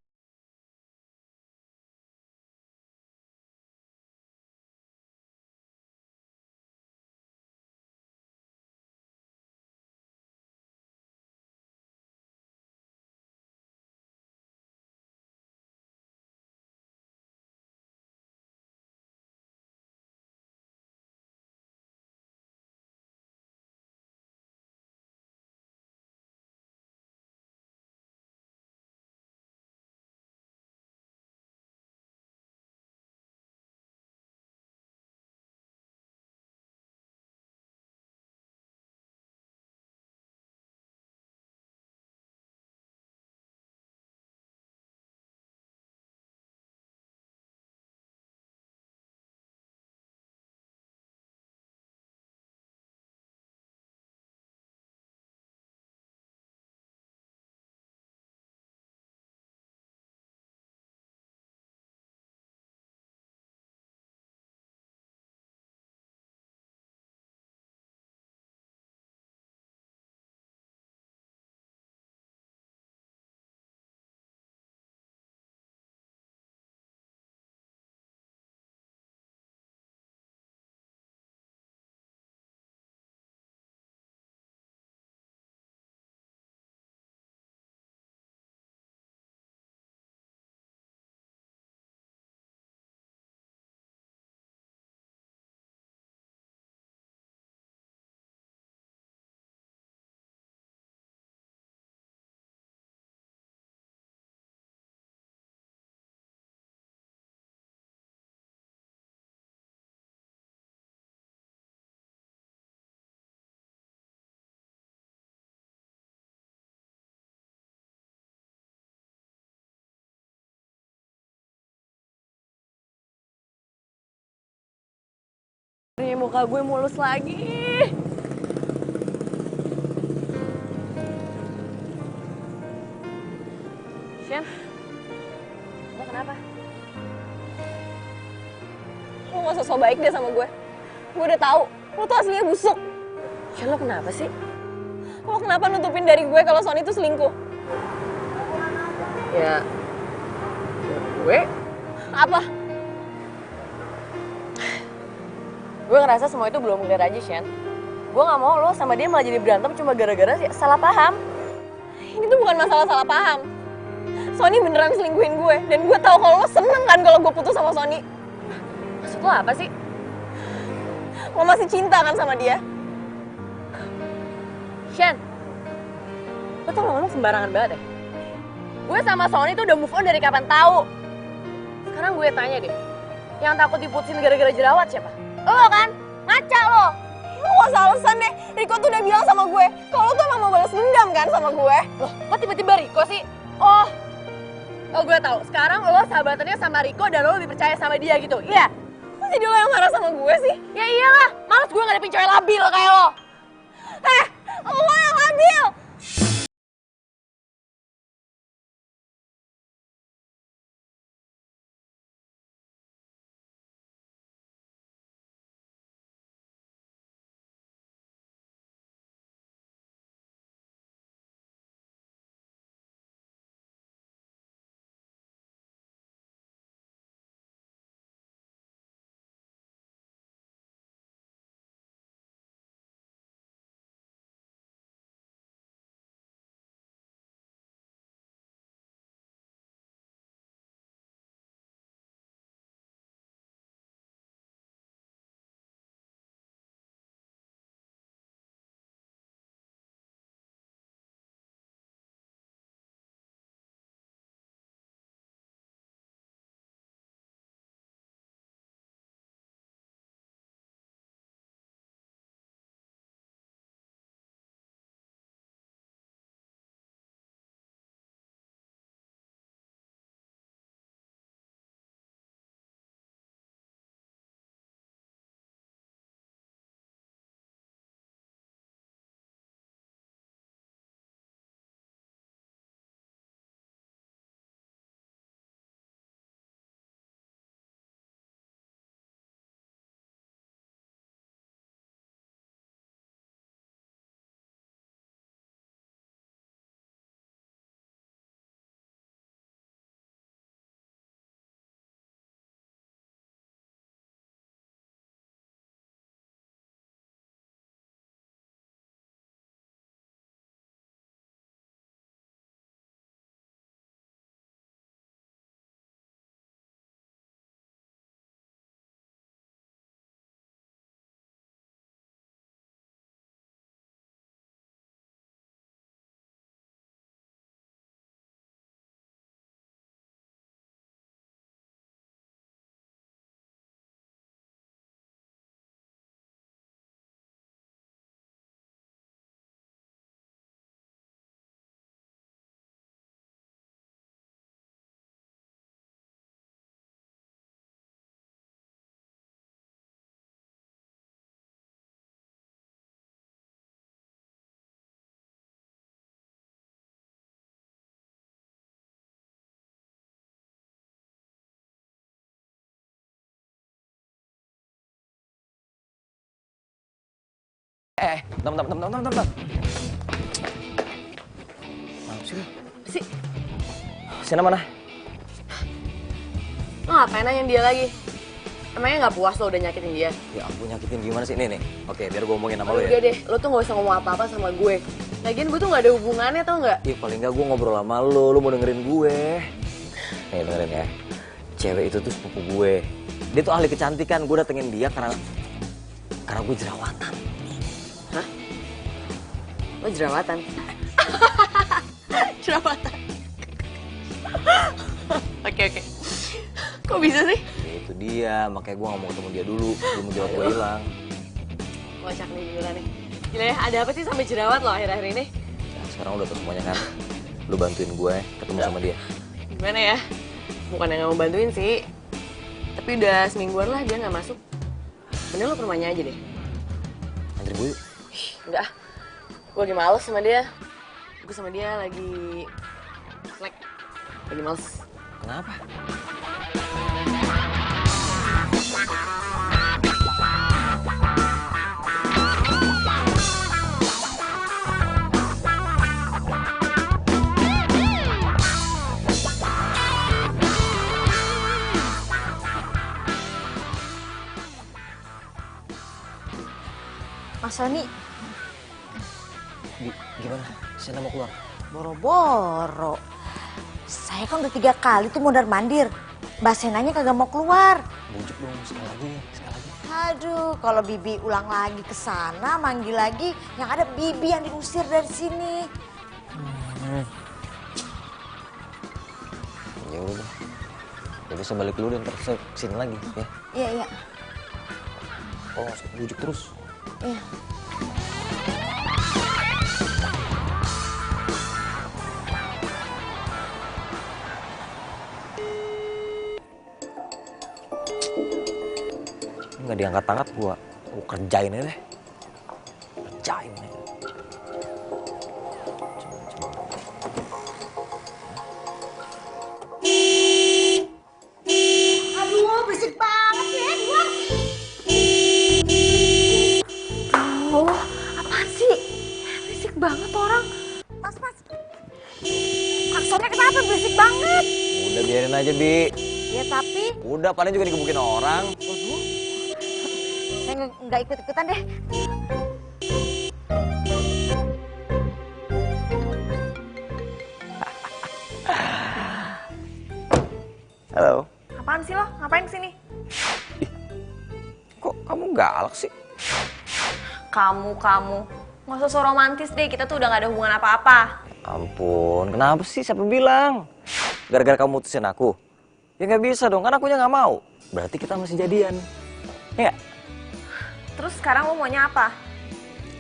muka gue mulus lagi. Shen, lo kenapa? lo nggak usah so baik deh sama gue. Gue udah tahu, lo tuh aslinya busuk. Shen, lo kenapa sih? Lo kenapa nutupin dari gue kalau Sony tuh selingkuh? Ya, gue Apa? gue ngerasa semua itu belum clear aja, Shen. Gue gak mau lo sama dia malah jadi berantem cuma gara-gara salah paham. Ini tuh bukan masalah salah paham. Sony beneran selingkuhin gue. Dan gue tahu kalau lo seneng kan kalau gue putus sama Sony. Maksud lo apa sih? Lo masih cinta kan sama dia? Shen, lo tuh ngomong sembarangan banget ya? Gue sama Sony tuh udah move on dari kapan tahu. Sekarang gue tanya deh, yang takut diputusin gara-gara jerawat siapa? Lo kan? Ngaca lo. Lo gak usah alasan deh. Riko tuh udah bilang sama gue kalau tuh emang mau balas dendam kan sama gue. Loh, kok tiba-tiba Riko sih? Oh, gue tahu. Sekarang lo sahabatannya sama Riko dan lo lebih percaya sama dia gitu. Iya? Kok jadi lo yang marah sama gue sih? Ya iyalah, males gue ngadepin cewek labil kayak lo. Lo yang labil. Bentar. Apa sih? Sina mana? Lo ngapain nanyain dia lagi? Emangnya gak puas lo udah nyakitin dia? Ya ampun, nyakitin gimana sih? Nih. Oke, biar gue ngomongin sama lo Udah ya. deh, lo tuh gak usah ngomong apa-apa sama gue. Lagian gue tuh gak ada hubungannya, tau gak? Ih, paling gak gue ngobrol sama lo mau dengerin gue. Nih, dengerin ya. Cewek itu tuh sepupu gue. Dia tuh ahli kecantikan, gue datengin dia karena gue jerawatan. Hah? Lo jerawatan? Jerawatan? Oke. Kok bisa sih? Ya, itu dia, makanya gue gak mau ketemu dia dulu. Belum jerawat gue hilang. Kocak nih gila nih. Gila ya, ada apa sih sampai jerawat lo akhir-akhir ini? Nah, sekarang udah tau semuanya kan. Lu bantuin gue ketemu sama dia. Gimana ya? Bukan yang gak mau bantuin sih. Tapi udah semingguan lah dia gak masuk. Bener lo ke rumahnya aja deh. Anterin gue yuk. Enggak. Gue lagi males sama dia. Gue sama dia lagi slack. Lagi males. Kenapa? Mas Sony, Gimana? Sina mau keluar? boro-boro. Saya kan udah 3 kali tuh mondar-mandir. Mbak Senanya kagak mau keluar. Bujuk dong, sekali lagi. Aduh, kalau Bibi ulang lagi ke sana, manggil lagi, yang ada Bibi yang diusir dari sini. Ya udah. Jadi saya balik dulu dan terus saya kesini lagi ya. Iya. Kalau nggak suka bujuk terus. Iya. Nggak diangkat-angkat gua kerjain aja deh. Kerjain aja. Aduh, berisik banget sih, Edward. Oh, apaan sih? Berisik banget orang. Mas. Klaksonnya kenapa berisik banget? Udah biarin aja, Bi. Ya tapi, Udah paling juga digebukin orang. saya nggak ikut-ikutan deh. Halo. Apaan sih lo? Ngapain kesini? Kok kamu galak sih? Kamu. Nggak usah so romantis deh, kita tuh udah gak ada hubungan apa-apa. Ampun, kenapa sih? Siapa bilang? Gara-gara kamu mutusin aku? Ya nggak bisa dong, kan akunya nggak mau. Berarti kita masih jadian. Ya, Terus sekarang lo maunya apa?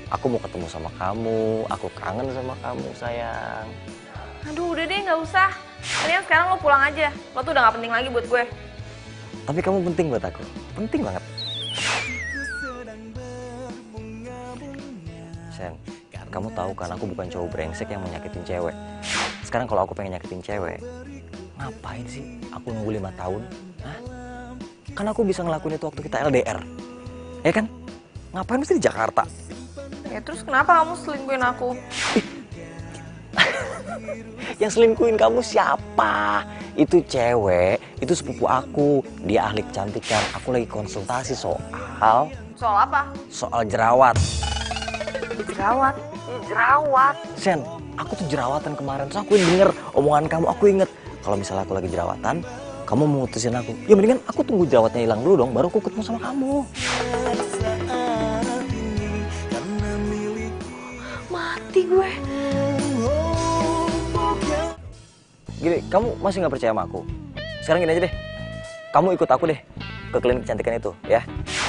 aku mau ketemu sama kamu. Aku kangen sama kamu, sayang. Aduh udah deh gak usah. Mendingan sekarang lo pulang aja. Lo tuh udah gak penting lagi buat gue. Tapi kamu penting buat aku. Penting banget. Sen, kamu tahu kan aku bukan cowok brengsek yang mau nyakitin cewek. Sekarang kalau aku pengen nyakitin cewek, ngapain sih aku nunggu 5 tahun? Hah? Kan aku bisa ngelakuin itu waktu kita LDR. Ya kan? Ngapain mesti di Jakarta? Ya terus kenapa kamu selingkuhin aku? Yang selingkuhin kamu siapa? Itu cewek, itu sepupu aku. Dia ahli kecantikan. Aku lagi konsultasi soal Soal apa? soal jerawat. Jerawat. Jerawat. Sen, aku tuh jerawatan kemarin. Terus aku denger omongan kamu, aku inget kalau misalnya aku lagi jerawatan, kamu memutusin aku. Ya mendingan aku tunggu jerawatnya hilang dulu dong, baru aku ketemu sama kamu. Mati gue. Gini, kamu masih nggak percaya sama aku? Sekarang gini aja deh, kamu ikut aku deh ke klinik kecantikan itu, ya.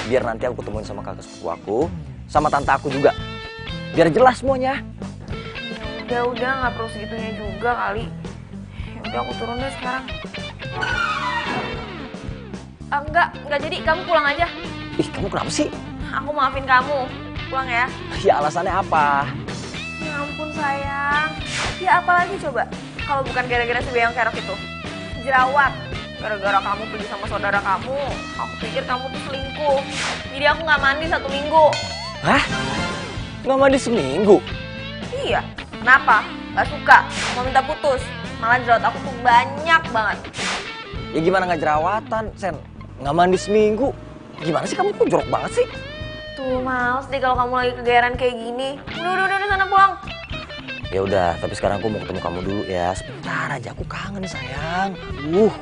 Biar nanti aku ketemuin sama kakak sepupu aku, sama tante aku juga. Biar jelas semuanya. Udah nggak perlu segitunya juga kali. Ya udah aku turun deh sekarang. Enggak jadi, kamu pulang aja. Ih, kamu kenapa sih? Aku maafin kamu. Pulang ya. Ya alasannya apa? Ya ampun sayang. Ya apalagi coba? Kalau bukan gara-gara si Beyong Kerok itu. Jerawat. Gara-gara kamu pergi sama saudara kamu, aku pikir kamu tuh selingkuh. Jadi aku nggak mandi 1 minggu. Hah? Nggak mandi seminggu? Iya. Kenapa? Gak suka? Mau minta putus? Malah jerawat aku tuh banyak banget. Ya gimana nggak jerawatan, Sen? Nggak mandi seminggu? Gimana sih kamu kok jorok banget sih? Tuh males deh kalau kamu lagi kegeeran kayak gini. Udah sana pulang. Ya udah, tapi sekarang aku mau ketemu kamu dulu ya. Sebentar aja, aku kangen sayang.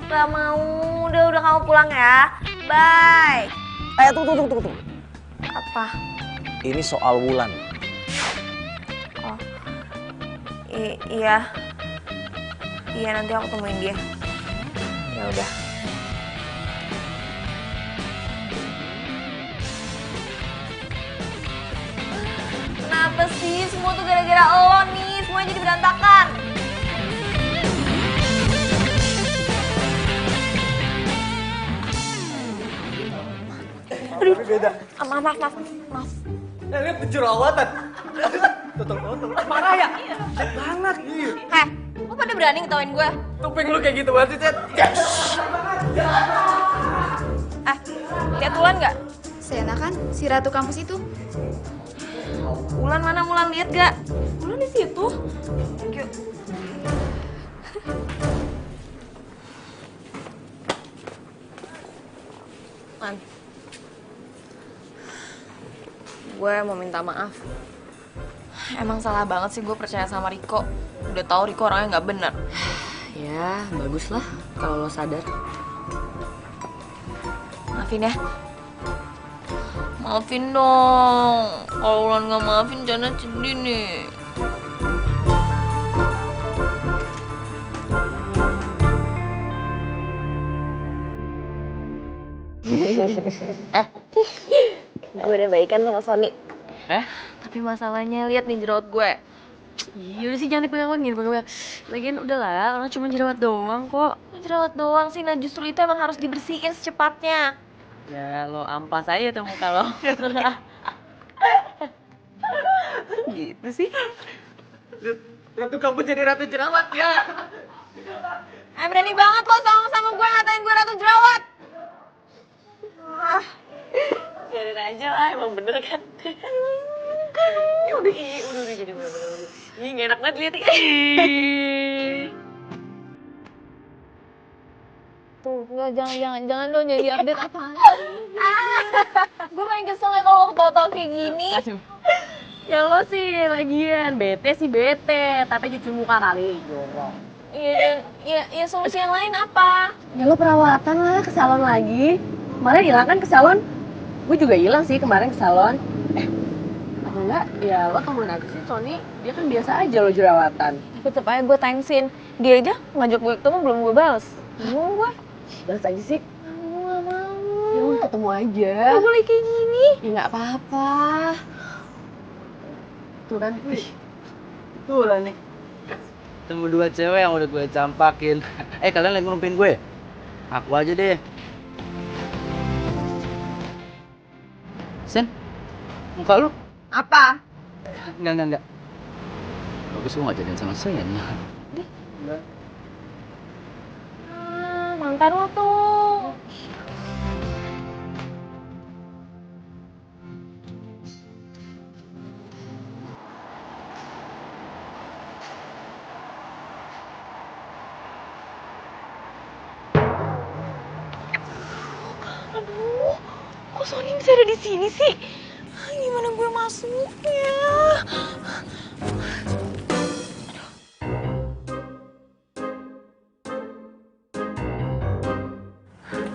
Gak mau, udah kamu pulang ya. Bye. Tunggu. Apa? Ini soal Wulan. Oh. Iya. Iya nanti aku temuin dia. Ya udah. Kenapa sih semua tuh gara-gara lo nih? Semuanya jadi berantakan. Aduh. Beda. Maaf. Lihat jerawatan. Total. Parah ya? Banget. Heh, lo pada berani ngetawain gue? Tuping lu kayak gitu banget sih, Cet. Lihat Wulan nggak? Sena kan, si ratu kampus itu. Wulan mana? Wulan lihat nggak? Wulan di situ. Thank you. Man, gue mau minta maaf. Emang salah banget sih gue percaya sama Riko. Udah tahu Riko orangnya nggak bener. Ya, bagus lah kalau lo sadar. Maafin ya. Maafin dong. Kalau Wulan nggak maafin, Jana sedih nih. Gue udah baikan sama Sony. Tapi masalahnya lihat nih jerawat gue. Iya udah sih jangan dipegang gini, pegang. Lagian udahlah, orang cuma jerawat doang kok. Jerawat doang sih, nah justru itu emang harus dibersihin secepatnya. Ya lo ampas aja tuh muka lo. Gitu sih. Ratu kamu jadi ratu jerawat ya. Berani banget lo sama gue ngatain gue ratu jerawat. Biarin aja lah, emang bener kan. Ya udah jadi bener-bener. Ih, gak enak banget liatnya. Tuh, enggak, jangan dong jadi update apaan. Gue paling kesel ya kalau ketawa-tawa kayak gini. Ya lo sih lagian, bete sih bete, tapi cuci muka kali, jorok. Iya, solusi yang lain apa? Ya lo perawatan lah, ke salon lagi. Kemarin hilang kan ke salon? Gue juga hilang sih kemarin ke salon. Apa enggak? Ya lo temen aku sih, Sony. Dia kan biasa aja lo jerawatan. Tetep aja gue timesin. Dia aja ngajak gue ketemu belum gue balas. Mau gue? Balas aja sih. Gue gak mau. Ya udah ketemu aja. Gak boleh kayak gini. Ya nggak apa-apa. Tuh kan. Tuh lah nih. Temu dua cewek yang udah gue campakin. Kalian lagi ngelumpin gue? Aku aja deh. Sen, muka lu? Apa? Enggak. Bagus lu gak jadian sama saya nih. Mantan lo tuh. Aduh, kok Sony bisa ada di sini sih? Gimana gue masuknya?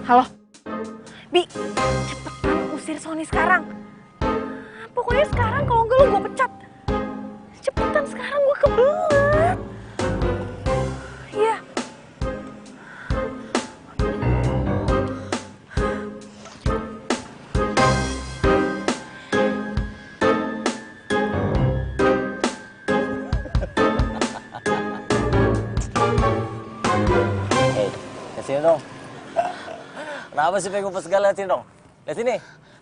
Halo. Bi, cepetan usir Sony sekarang. Pokoknya sekarang kalau enggak lo gue pecat. Cepetan sekarang gue kebelet. Iya. Sini dong. Kenapa sih pengen ngumpet segala? Lihat sini dong. Lihat sini.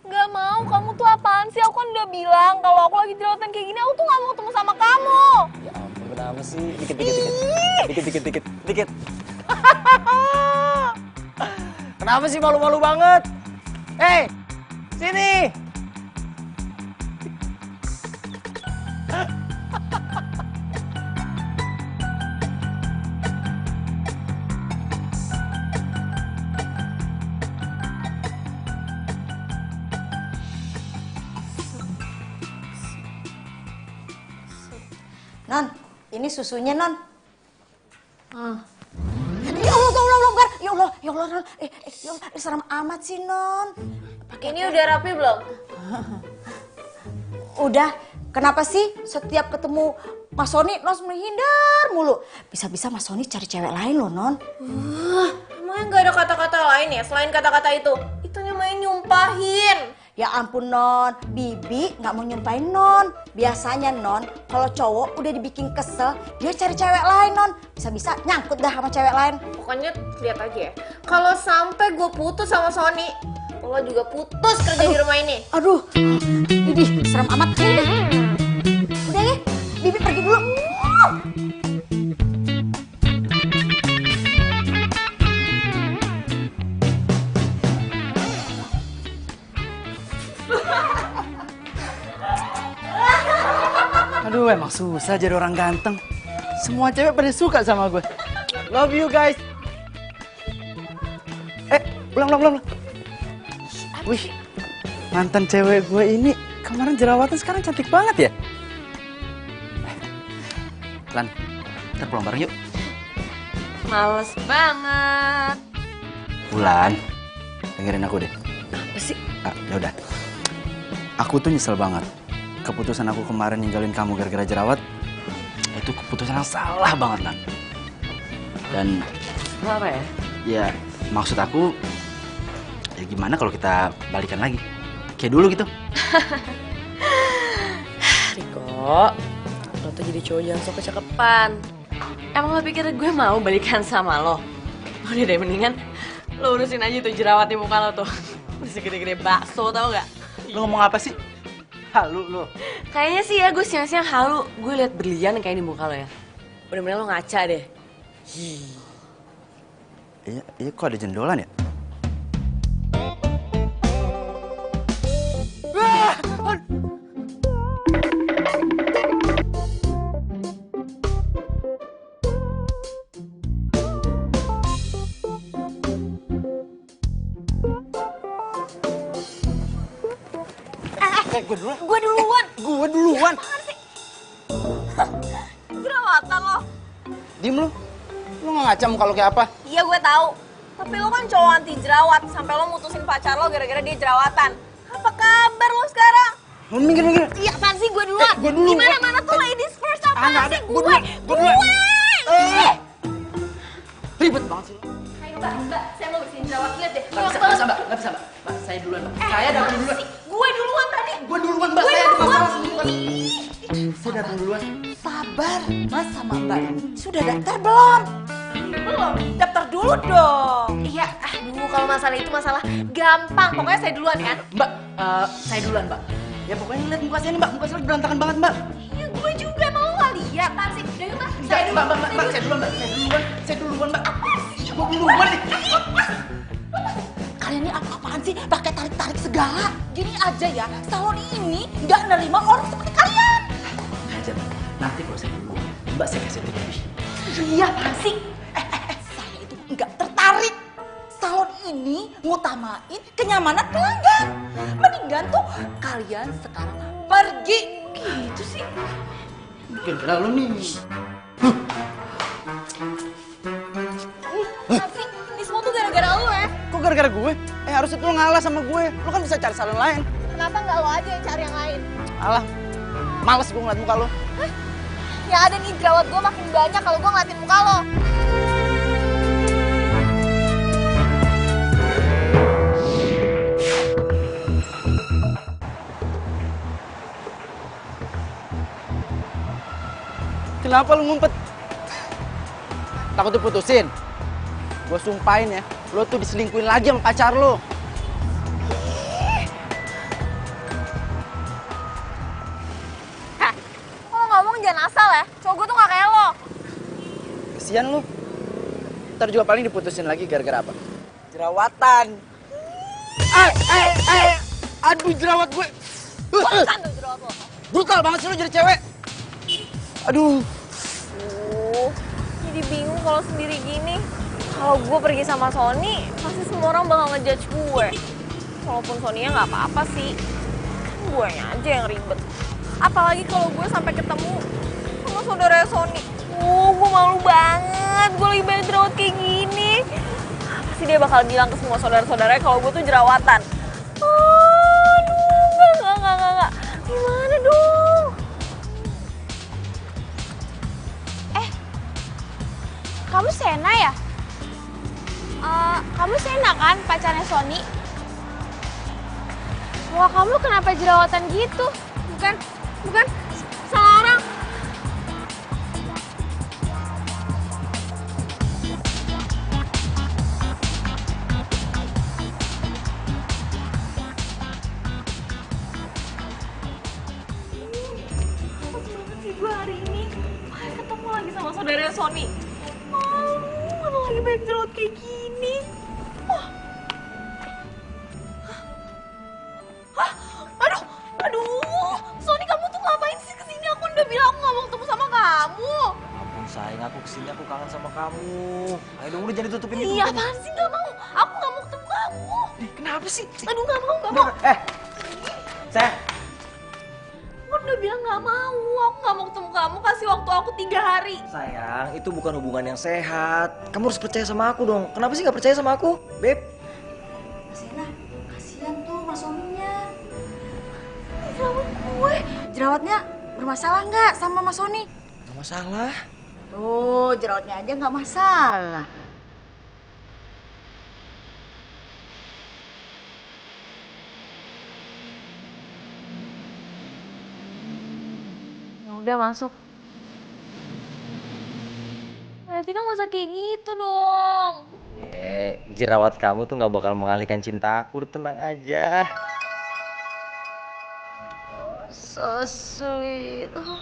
Gak mau, kamu tuh apaan sih? Aku kan udah bilang kalau aku lagi jerawatan kayak gini, aku tuh gak mau ketemu sama kamu. Ya ampun, kenapa sih? Dikit. Kenapa sih malu-malu banget? Sini. Non, ini susunya, Non. Ya Allah, Gar. Ya Allah, Non. Ya Allah, serem amat sih, Non. Ini udah rapi belum? Udah, kenapa sih setiap ketemu Mas Sony, Non menghindar mulu? Bisa-bisa Mas Sony cari cewek lain loh, Non. Emangnya gak ada kata-kata lain ya selain kata-kata itu? Itu namanya nyumpahin. Ya ampun, Non. Bibi nggak mau nyumpahin, Non. Biasanya, Non, kalau cowok udah dibikin kesel, dia cari cewek lain, Non. Bisa-bisa nyangkut dah sama cewek lain. Pokoknya lihat aja ya. Kalau sampai gue putus sama Sony, lo juga putus kerja di rumah ini. Aduh, ini serem amat. Udah ya, Bibi pergi dulu. Aduh, emang susah jadi orang ganteng. Semua cewek pada suka sama gue. Love you guys. Pulang. Wih, mantan cewek gue ini kemarin jerawatan, sekarang cantik banget ya. Lan, kita pulang bareng yuk. Males banget. Bulan, dengerin aku deh. Apa sih? Yaudah. Aku tuh nyesel banget. Keputusan aku kemarin ninggalin kamu gara-gara jerawat, itu keputusan yang salah banget, Lan. Dan Apa ya? ya maksud aku, ya gimana kalau kita balikan lagi? Kayak dulu gitu. Riko, lo tuh jadi cowok jangan sok kecakepan. Emang lo pikir gue mau balikan sama lo? Udah deh, mendingan lo urusin aja tuh jerawat di muka lo tuh. Udah segede-gede bakso, tau gak? Lu ngomong apa sih? Halu lu. Kayaknya sih ya gue siang-siang halu. Gue liat berlian kayak di muka lo ya. Bener-bener lo ngaca deh. Iya kok ada jendolan ya? Gue duluan. Jerawatan lo. Diem lu. Lu nggak ngaca muka lu kayak apa? Iya gue tahu. Tapi lo kan cowok anti jerawat. Sampai lo mutusin pacar lo gara-gara dia jerawatan. Apa kabar lo sekarang? Lu minggir. Iya apaan sih gue duluan? Gue dulu. Gimana tuh ladies first apaan sih? Gue duluan. Ribet banget sih lu. Ayo mbak, saya mau bersihin jerawat. Lihat deh. Nggak bisa, mbak. Mbak, saya duluan, mbak. Saya datang duluan. Gue duluan tadi. Gue duluan, mbak. Saya ada masalah duluan. Saya datang duluan. Sabar, Mas sama Mbak. Sudah daftar belum? Belum. Daftar dulu dong. Iya, aduh kalau masalah itu masalah gampang. Pokoknya saya duluan kan? Mbak, saya duluan, mbak. Ya pokoknya lihat muka saya nih, mbak. Muka saya berantakan banget, mbak. Iya gue juga mau nggak lihat kan sih. Dari mas, Saya duluan, mbak. Saya duluan, mbak. Saya duluan, mbak. Gue duluan nih. Kalian ini apa-apaan sih? Pakai tarik-tarik segala. Gini aja ya, salon ini nggak nerima orang seperti kalian. Aja, mbak. Nanti kalau saya duluan, mbak saya kasih tip lebih. Iya apaan sih? Saya itu nggak tertarik. Salon ini ngutamain kenyamanan pelanggan. Mendingan tuh kalian sekarang pergi. Gitu sih. Bikin kira lu nih. Tapi ini semua tuh gara-gara lo ya. Kok gara-gara gue? Harusnya tuh lo ngalah sama gue. Lo kan bisa cari salon lain. Kenapa nggak lo aja yang cari yang lain? Alah, males gue ngeliat muka lo. Yang ada nih jerawat gue makin banyak kalau gue ngeliatin muka lo. Kenapa lu ngumpet? Takut diputusin? Gue sumpahin ya, lo tuh diselingkuhin lagi sama pacar lo. Kalau ngomong jangan asal ya. Cowok gue tuh gak kayak lo. Kesian lo. Ntar juga paling diputusin lagi gara-gara apa? Jerawatan. Aduh jerawat gue. Bukan tuh jerawat lo. Brutal banget sih lo jadi cewek. Aduh. Jadi bingung kalau sendiri gini. Kalau gue pergi sama Sony, pasti semua orang bakal ngejudge gue. Walaupun Sony-nya nggak apa-apa sih, kan gue aja yang ribet. Apalagi kalau gue sampai ketemu sama saudara Sony. Gue malu banget, gue lagi banyak jerawat kayak gini. Pasti dia bakal bilang ke semua saudara-saudaranya kalau gue tuh jerawatan. Aduh, enggak. Gimana dong? Kamu Sena ya? Kamu Sena kan pacarnya Sony? Wah kamu kenapa jerawatan gitu? Bukan, salah orang. Males banget sih gue hari ini. Ketemu lagi sama saudara Sony. Mana lagi banyak jerawat kayak gini. Aduh, Sony kamu tuh ngapain sih kesini? Aku udah bilang aku gak mau ketemu sama kamu. Ampun sayang, aku kesini aku kangen sama kamu. Ayo dong udah jadi tutupin itu. Iya apaan sih gak mau? Aku gak mau ketemu kamu. Kenapa sih? Aduh gak mau. Sayang. Aku udah bilang gak mau. Aku gak mau ketemu kamu. Kasih waktu aku 3 hari. Sayang, itu bukan hubungan yang sehat. Kamu harus percaya sama aku dong. Kenapa sih gak percaya sama aku, Beb? Sena, kasihan tuh Mas Soninya. Jerawat gue. Jerawatnya bermasalah nggak sama Mas Sony? Gak masalah. Tuh, jerawatnya aja nggak masalah. udah masuk. Berarti kan gak usah kayak gitu dong. Jerawat kamu tuh nggak bakal mengalihkan cinta aku, tenang aja. So sweet. Oh.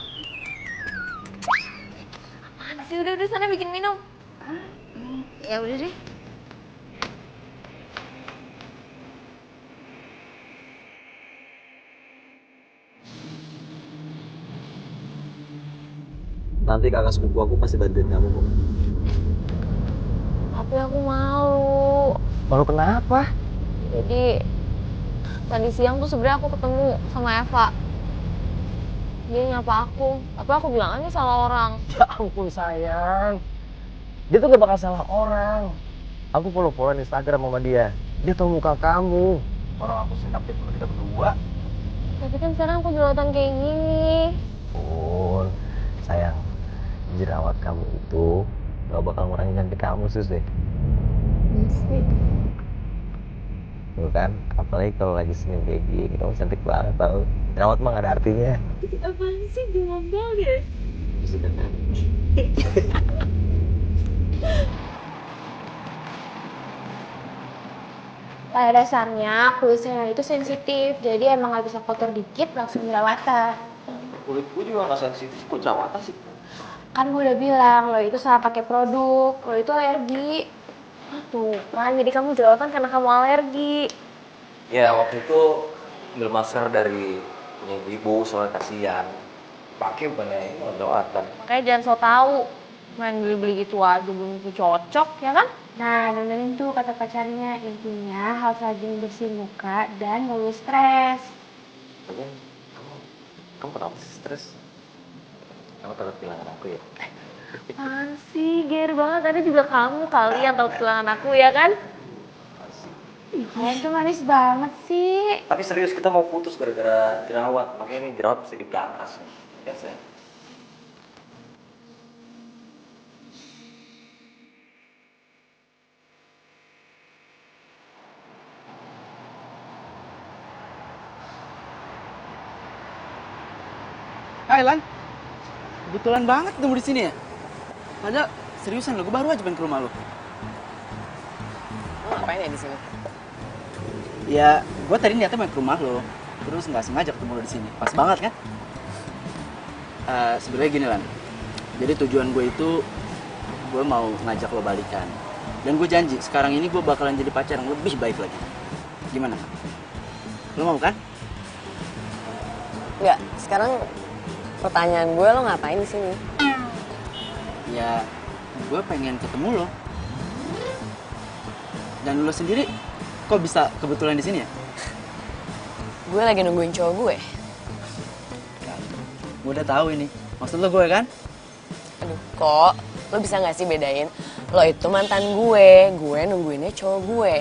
Apaan sih? Udah sana bikin minum. Ya udah deh. Nanti kakak sepupu aku pasti bantuin kamu kok. Tapi aku malu. Malu kenapa? Jadi tadi siang tuh sebenarnya aku ketemu sama Eva. Dia nyapa aku, tapi aku bilang aja salah orang. Ya ampun sayang, dia tuh gak bakal salah orang. Aku follow-followan Instagram sama dia. Dia tahu muka kamu. Orang aku senap kalau kita berdua. Tapi kan sekarang aku jerawatan kayak gini. Pun sayang, jerawat kamu itu gak bakal ngurangin cantik kamu sus deh. Sih. Tuh kan, apalagi kalau lagi senyum kayak gini, kamu cantik banget tau. Jerawat mah gak ada artinya. Apaan sih gombal ya? Sudah kan? Pada dasarnya kulit saya itu sensitif, jadi emang nggak bisa kotor dikit langsung jerawatan. Kulit gue juga gak sensitif, kok jerawatan sih? Kan gue udah bilang, lo itu salah pakai produk, lo itu alergi. Tuh kan, jadi kamu jerawatan karena kamu alergi. Ya waktu itu ambil masker dari punya ibu soalnya kasihan. Pakai bukannya ini jerawatan. Makanya jangan so tau. Main beli-beli gitu aja belum tentu cocok, ya kan? Nah, dengerin tuh kata pacarnya, intinya harus rajin bersihin muka dan ngeluh stres. Tapi kamu kenapa sih stres? Kamu takut kehilangan aku ya? Apaan sih, ger banget. Tadi juga kamu kali yang tahu kehilangan aku, ya kan? Iya, itu manis banget sih. Tapi serius kita mau putus gara-gara jerawat. Makanya ini jerawat mesti dibahas. Ya sayang. Hai Lan, kebetulan banget ketemu di sini ya. Padahal seriusan lo, gue baru aja pengen ke rumah lo. Lo ngapain ya di sini? Ya, gue tadi niatnya main ke rumah lo, terus nggak sengaja ketemu lo di sini. Pas banget kan? Sebenarnya gini Lan, jadi tujuan gue itu gue mau ngajak lo balikan. Dan gue janji sekarang ini gue bakalan jadi pacar yang lebih baik lagi. Gimana? Lo mau kan? Enggak, sekarang pertanyaan gue, lo ngapain di sini? Ya, gue pengen ketemu lo. Dan lo sendiri kok bisa kebetulan di sini ya? Gue lagi nungguin cowok gue. Gue udah tahu ini. Maksud lo gue kan? Aduh, kok lo bisa nggak sih bedain? Lo itu mantan gue nungguinnya cowok gue.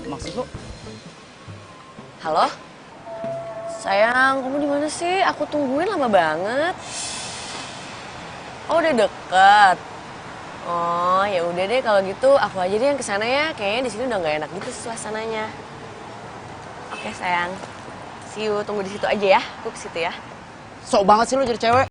Maksud lo? Halo? Sayang, kamu di mana sih? Aku tungguin lama banget. Oh, udah deket. Oh, ya udah deh kalau gitu aku aja deh yang kesana ya. Kayaknya di sini udah nggak enak gitu suasananya. Oke, sayang. See you, tunggu di situ aja ya. Aku ke situ ya. Sok banget sih lo jadi cewek.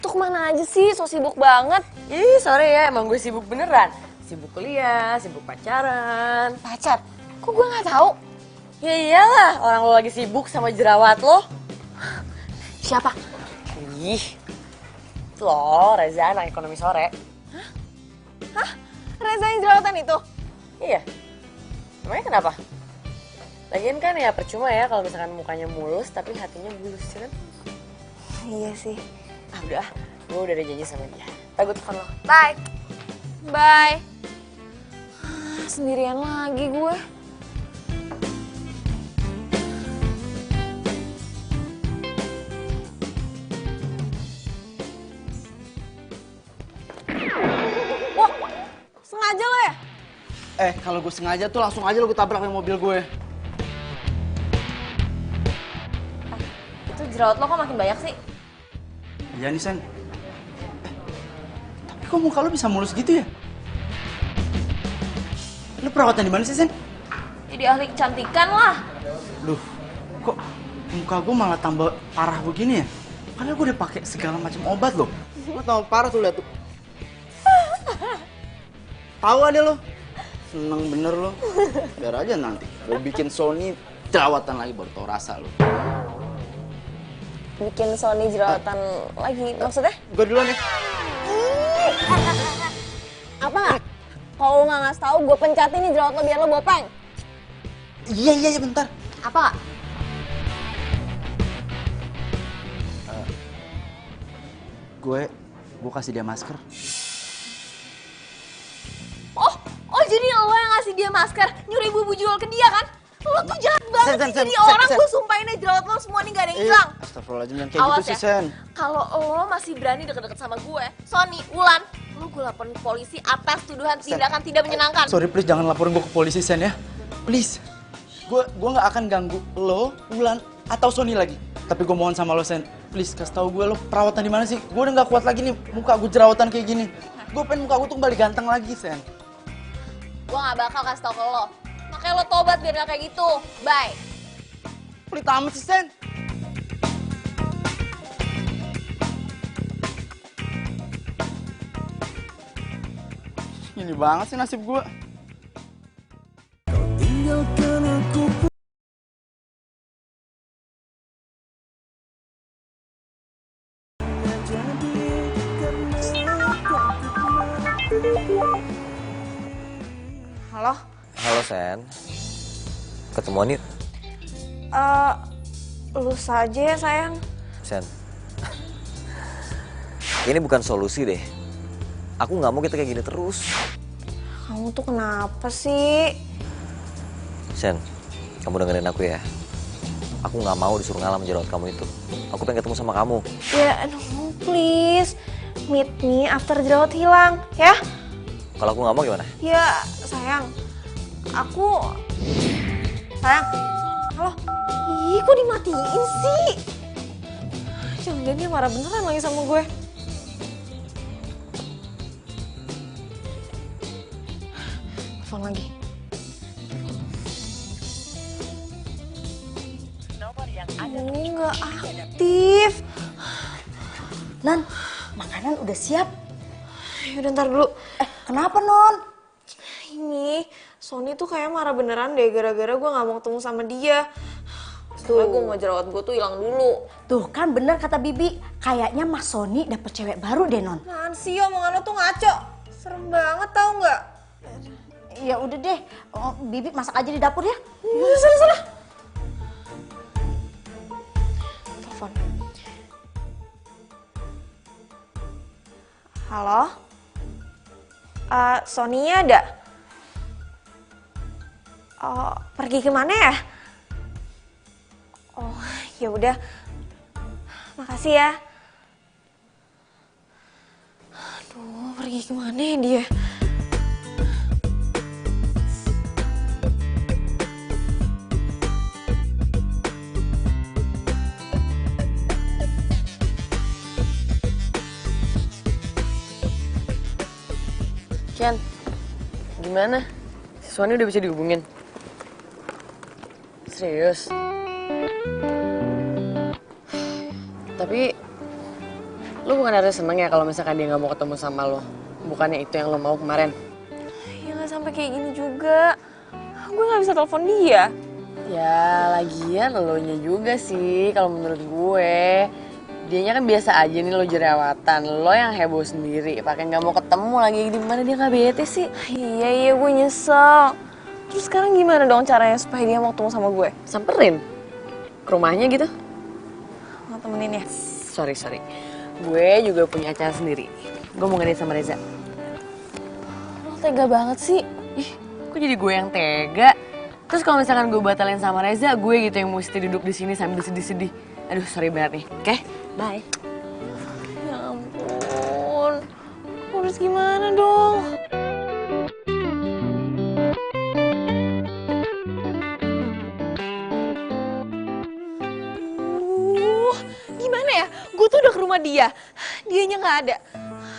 tuh kemana aja sih? So sibuk banget. Ih, sorry ya, emang gue sibuk beneran. Sibuk kuliah, sibuk pacaran. Pacar? Kok gue nggak tahu? Ya iyalah, orang lo lagi sibuk sama jerawat lo. Siapa? Ih, itu lo, Reza, anak ekonomi sore. Hah? Reza yang jerawatan itu? Iya. Emangnya kenapa? Lagian kan ya percuma ya kalau misalkan mukanya mulus tapi hatinya bulus, ya kan? Iya sih. Ah udah, gue udah ada janji sama dia. Ntar gue telepon lo. Bye. Bye. Sendirian lagi gue. Wah, sengaja lo ya? Kalau gue sengaja tuh langsung aja lo gue tabrak sama mobil gue. Itu jerawat lo kok makin banyak sih? Iya nih, Sen. Tapi kok muka lo bisa mulus gitu ya? Lo perawatan di mana sih, Sen? Jadi ahli kecantikan lah. Duh, kok muka gue malah tambah parah begini ya? Padahal gue udah pakai segala macam obat loh. Lo tambah parah tuh, lihat tuh. Tahu ada lo? Seneng bener lo. Biar aja nanti gue bikin Sony jerawatan lagi baru tau rasa lo. Bikin Sony jerawatan lagi, maksudnya? Gue duluan ya. Apa nggak? Kalau lo nggak ngasih tahu, gue pencatin nih jerawat lo biar lo bopeng. Iya, bentar. Apa nggak? Gue kasih dia masker. Oh jadi lo yang ngasih dia masker, nyuri bumbu jual ke dia kan? Lo tuh jahat banget sih jadi orang, gue sumpahin aja jerawat lo semua nih gak ada yang hilang. Astagfirullahaladzim, jangan kayak Awas gitu sih, ya. Sen. Kalau lo masih berani deket-deket sama gue, Sony, Wulan, lo gue laporin ke polisi atas tuduhan tindakan tidak menyenangkan. Sorry, please jangan laporin gue ke polisi, Sen ya. Please. Gue nggak akan ganggu lo, Wulan, atau Sony lagi. Tapi gue mohon sama lo, Sen. Please kasih tahu gue lo perawatan di mana sih? Gue udah nggak kuat lagi nih muka gue jerawatan kayak gini. Gue pengen muka gue tuh kembali ganteng lagi, Sen. Gue gak bakal kasih tau ke lo. Makanya lo tobat biar gak kayak gitu. Bye. Pelit amat sih, Sen. Ini banget sih nasib gue. Tinggalkan aku Halo? Halo, Sen. Ketemuan yuk. Lu saja ya sayang. Sen. Ini bukan solusi deh. Aku nggak mau kita kayak gini terus. Kamu tuh kenapa sih? Sen, kamu dengerin aku ya. Aku nggak mau disuruh ngalah menjerawat kamu itu. Aku pengen ketemu sama kamu. Ya, aduh, please. Meet me after jerawat hilang, ya? Kalau aku nggak mau gimana? Ya, sayang. Sayang. Halo? Ih, kok dimatiin sih? Jangan-jangan dia marah beneran lagi sama gue. Telepon lagi. Ini nggak aktif. Non, makanan udah siap. Yaudah ntar dulu. Kenapa, Non? Ini, Sony tuh kayak marah beneran deh gara-gara gue gak mau ketemu sama dia. Setelah gue mau jerawat gue tuh hilang dulu. Tuh kan bener kata Bibi, kayaknya Mas Sony dapet cewek baru deh, Non. Apaan sih, omongan lo tuh ngaco. Serem banget tau gak? Ya udah deh, Bibi masak aja di dapur ya. Sana. Telepon. Halo? Sony ada? Oh, pergi kemana ya? Oh, ya udah. Makasih ya. Aduh, pergi kemana ya dia? Ken, gimana? Si Sony udah bisa dihubungin? Serius? Tapi Lu bukan harus seneng ya kalau misalkan dia nggak mau ketemu sama lo. Bukannya itu yang lo mau kemarin. Ya nggak sampai kayak gini juga. Gue nggak bisa telepon dia. Ya lagian elonya juga sih kalau menurut gue. Dianya kan biasa aja nih lo jerawatan. Lo yang heboh sendiri. Pakai nggak mau ketemu lagi. Gimana dia nggak bete sih? Iya gue nyesel. Terus sekarang gimana dong caranya supaya dia mau ketemu sama gue? Samperin ke rumahnya gitu. Mau temenin ya? Sorry. Gue juga punya acara sendiri. Gue mau ngedate sama Reza. Lo tega banget sih. Ih, kok jadi gue yang tega? Terus kalau misalkan gue batalin sama Reza, gue gitu yang mesti duduk di sini sambil sedih-sedih. Aduh, sorry banget nih. Oke, bye. Ya ampun. Harus gimana dong? Gimana ya? Gue tuh udah ke rumah dia. Dianya nggak ada.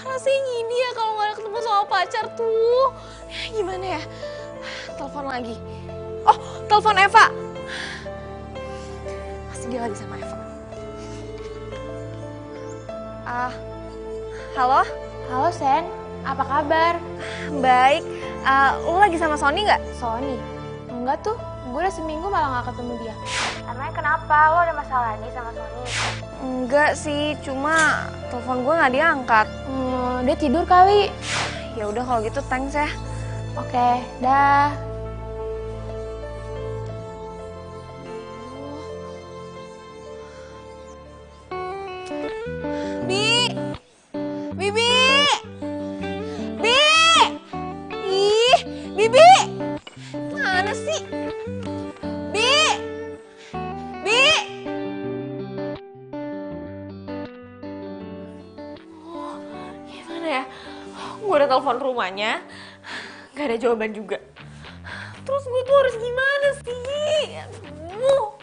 Rasanya gini ya kalau nggak ketemu sama pacar tuh. Gimana ya? Telepon lagi. Oh, telepon Eva. Pasti dia lagi sama Eva. Halo? Halo Sen, apa kabar? Baik. Lo lagi sama Sony nggak? Sony? Enggak tuh, gue udah seminggu malah gak ketemu dia. Emangnya kenapa? Lo ada masalah nih sama Sony? Enggak sih, cuma telepon gue nggak diangkat. Dia tidur kali. Ya udah kalau gitu thanks ya. Oke, dah. Bibi! Ih, Bibi! Mana sih? Bi! Oh, gimana ya? Gue udah telepon rumahnya, gak ada jawaban juga. Terus gue tuh harus gimana sih? Aduh.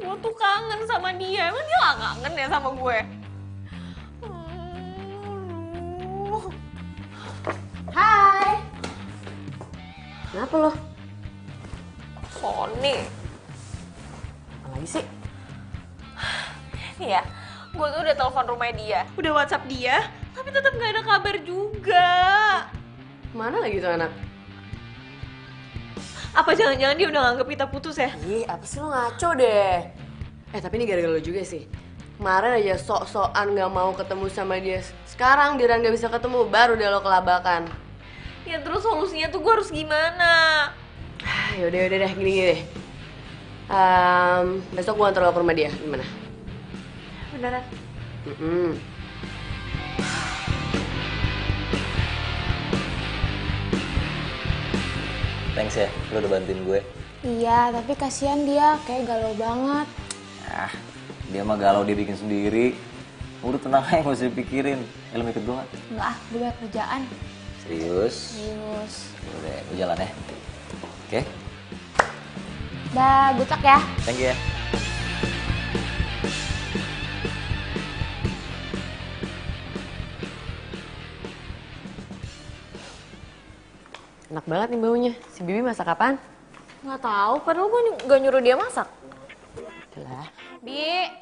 Gue tuh kangen sama dia, emang dia gak kangen ya sama gue? Hai. Kenapa lo? Sony. Apa lagi sih? Iya, gue tuh udah telepon rumah dia, udah WhatsApp dia, tapi tetap gak ada kabar juga. Mana lagi tuh anak? Apa jangan-jangan dia udah nganggep kita putus ya? Ih, apa sih lo ngaco deh. Tapi ini gara-gara lo juga sih. Kemarin aja sok-sokan gak mau ketemu sama dia. Sekarang dia gak bisa ketemu, baru deh lo kelabakan. Ya terus solusinya tuh gue harus gimana? Yaudah deh, gini deh. Besok gue antar lo ke rumah dia, gimana? Beneran? Thanks ya, lo udah bantuin gue. Iya, tapi kasihan dia, kayak galau banget. Dia mah galau dia bikin sendiri. Udah tenang aja, gak usah dipikirin. Lo ikut gue gak? Enggak, gue banyak kerjaan. Serius? Serius. Udah, gue jalan ya. Oke? Dah, good luck ya. Thank you ya. Enak banget nih baunya. Si Bibi masak apaan? Nggak tahu, padahal gue gak nyuruh dia masak. Lah. Bibi.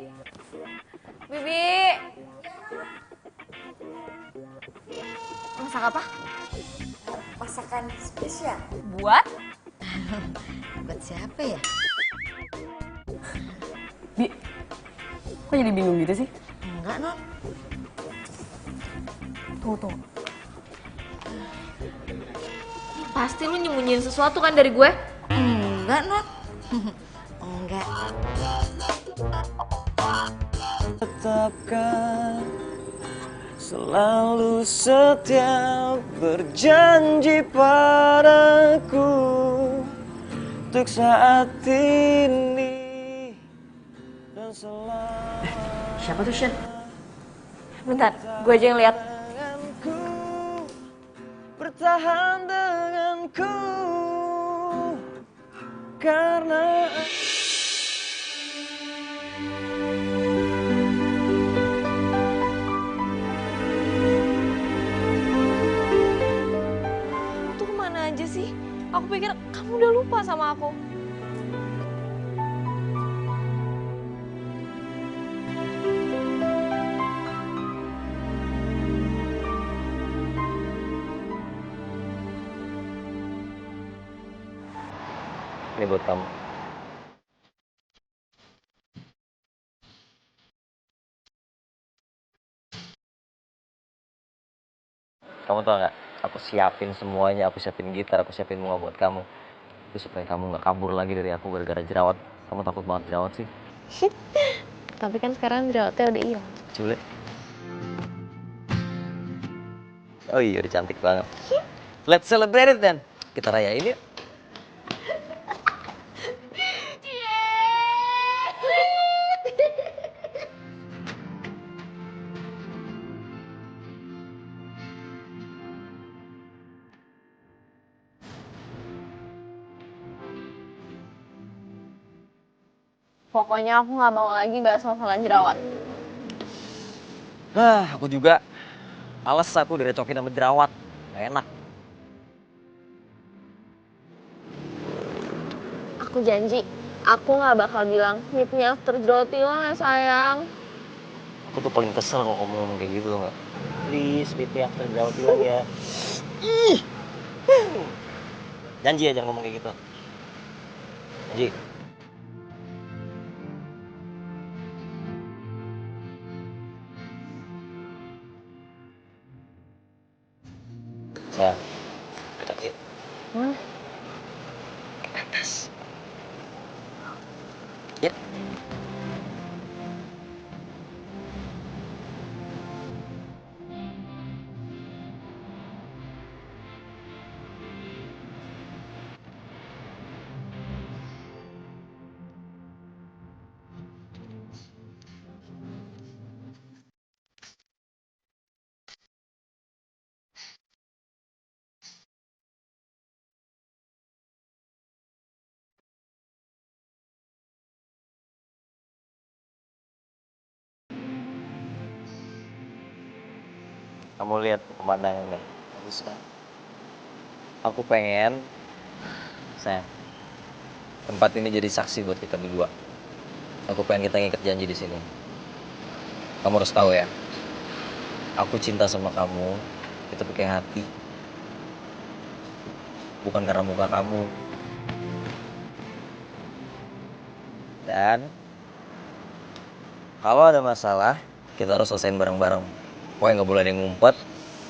Masak apa? Masakan spesial. Buat? Buat siapa ya? Bi, kok jadi bingung gitu sih? Enggak, Non. Tunggu. Pasti lu nyembunyiin sesuatu kan dari gue? Enggak, Non. Enggak. Tetapkan selalu setia berjanji padaku untuk saat ini dan selalu. Siapa tuh, Shen? Bentar, gue aja yang lihat. Bertahan denganku karena Tuh kemana aja sih? Aku pikir kamu udah lupa sama aku. Ini buat kamu. Kamu tau gak? Aku siapin semuanya, aku siapin gitar, aku siapin bunga buat kamu. Itu supaya kamu gak kabur lagi dari aku gara-gara jerawat. Kamu takut banget jerawat sih? Tapi kan sekarang jerawatnya udah hilang. Cule. Oh iya, udah cantik banget. Let's celebrate it then. Kita rayain yuk. Pokoknya aku nggak mau lagi bahas masalah jerawat. Aku juga. Males aku direcokin sama jerawat. Gak enak. Aku janji, aku nggak bakal bilang mitnya after jerawat hilang ya sayang. Aku tuh paling kesel kalau kamu ngomong kayak gitu nggak? Please, Pitty after jerawat hilang ya. Ih. Janji ya jangan ngomong kayak gitu. Janji. Ya. Kita Mana? ke atas. Ya. Kamu lihat pemandangan nggak? Bagus kan? Aku pengen, sayang, tempat ini jadi saksi buat kita berdua. Aku pengen kita ngikat janji di sini. Kamu harus tahu ya, aku cinta sama kamu itu pakai hati, bukan karena muka kamu. Dan kalau ada masalah, kita harus selesaiin bareng-bareng. Pokoknya nggak boleh ada yang ngumpet,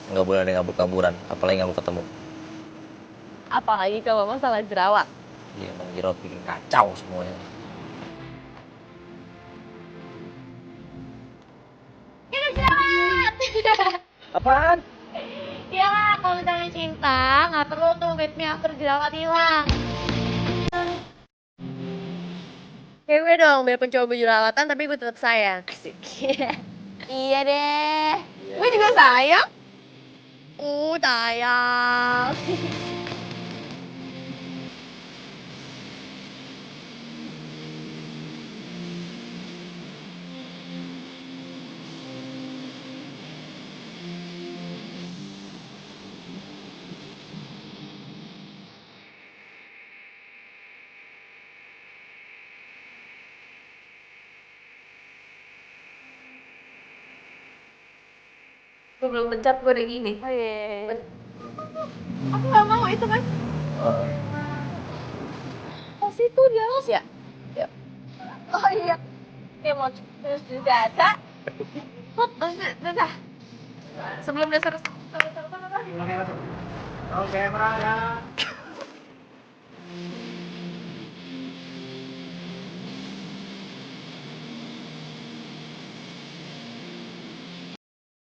nggak boleh ada yang kabur-kaburan, apalagi nggak mau ketemu. Apalagi kalau masalah jerawat. Iya, emang jerawat bikin kacau semuanya. Kita jerawat! Apaan? Ya lah, kalau misalnya cinta, nggak perlu tuh meet me after jerawat hilang. Kayak gue dong, biar pencoba jerawatan tapi gue tetap sayang. Asik. Iya deh. Gue juga sayang. Sayang. Gue belum pencet, gue udah gini. Oh iya. Aku gak mau itu kan. Oh situ dia los ya? Yuk. Oh iya. Dia mau terus juga ada. Dah. Sebelum dasar. Oke, Prada.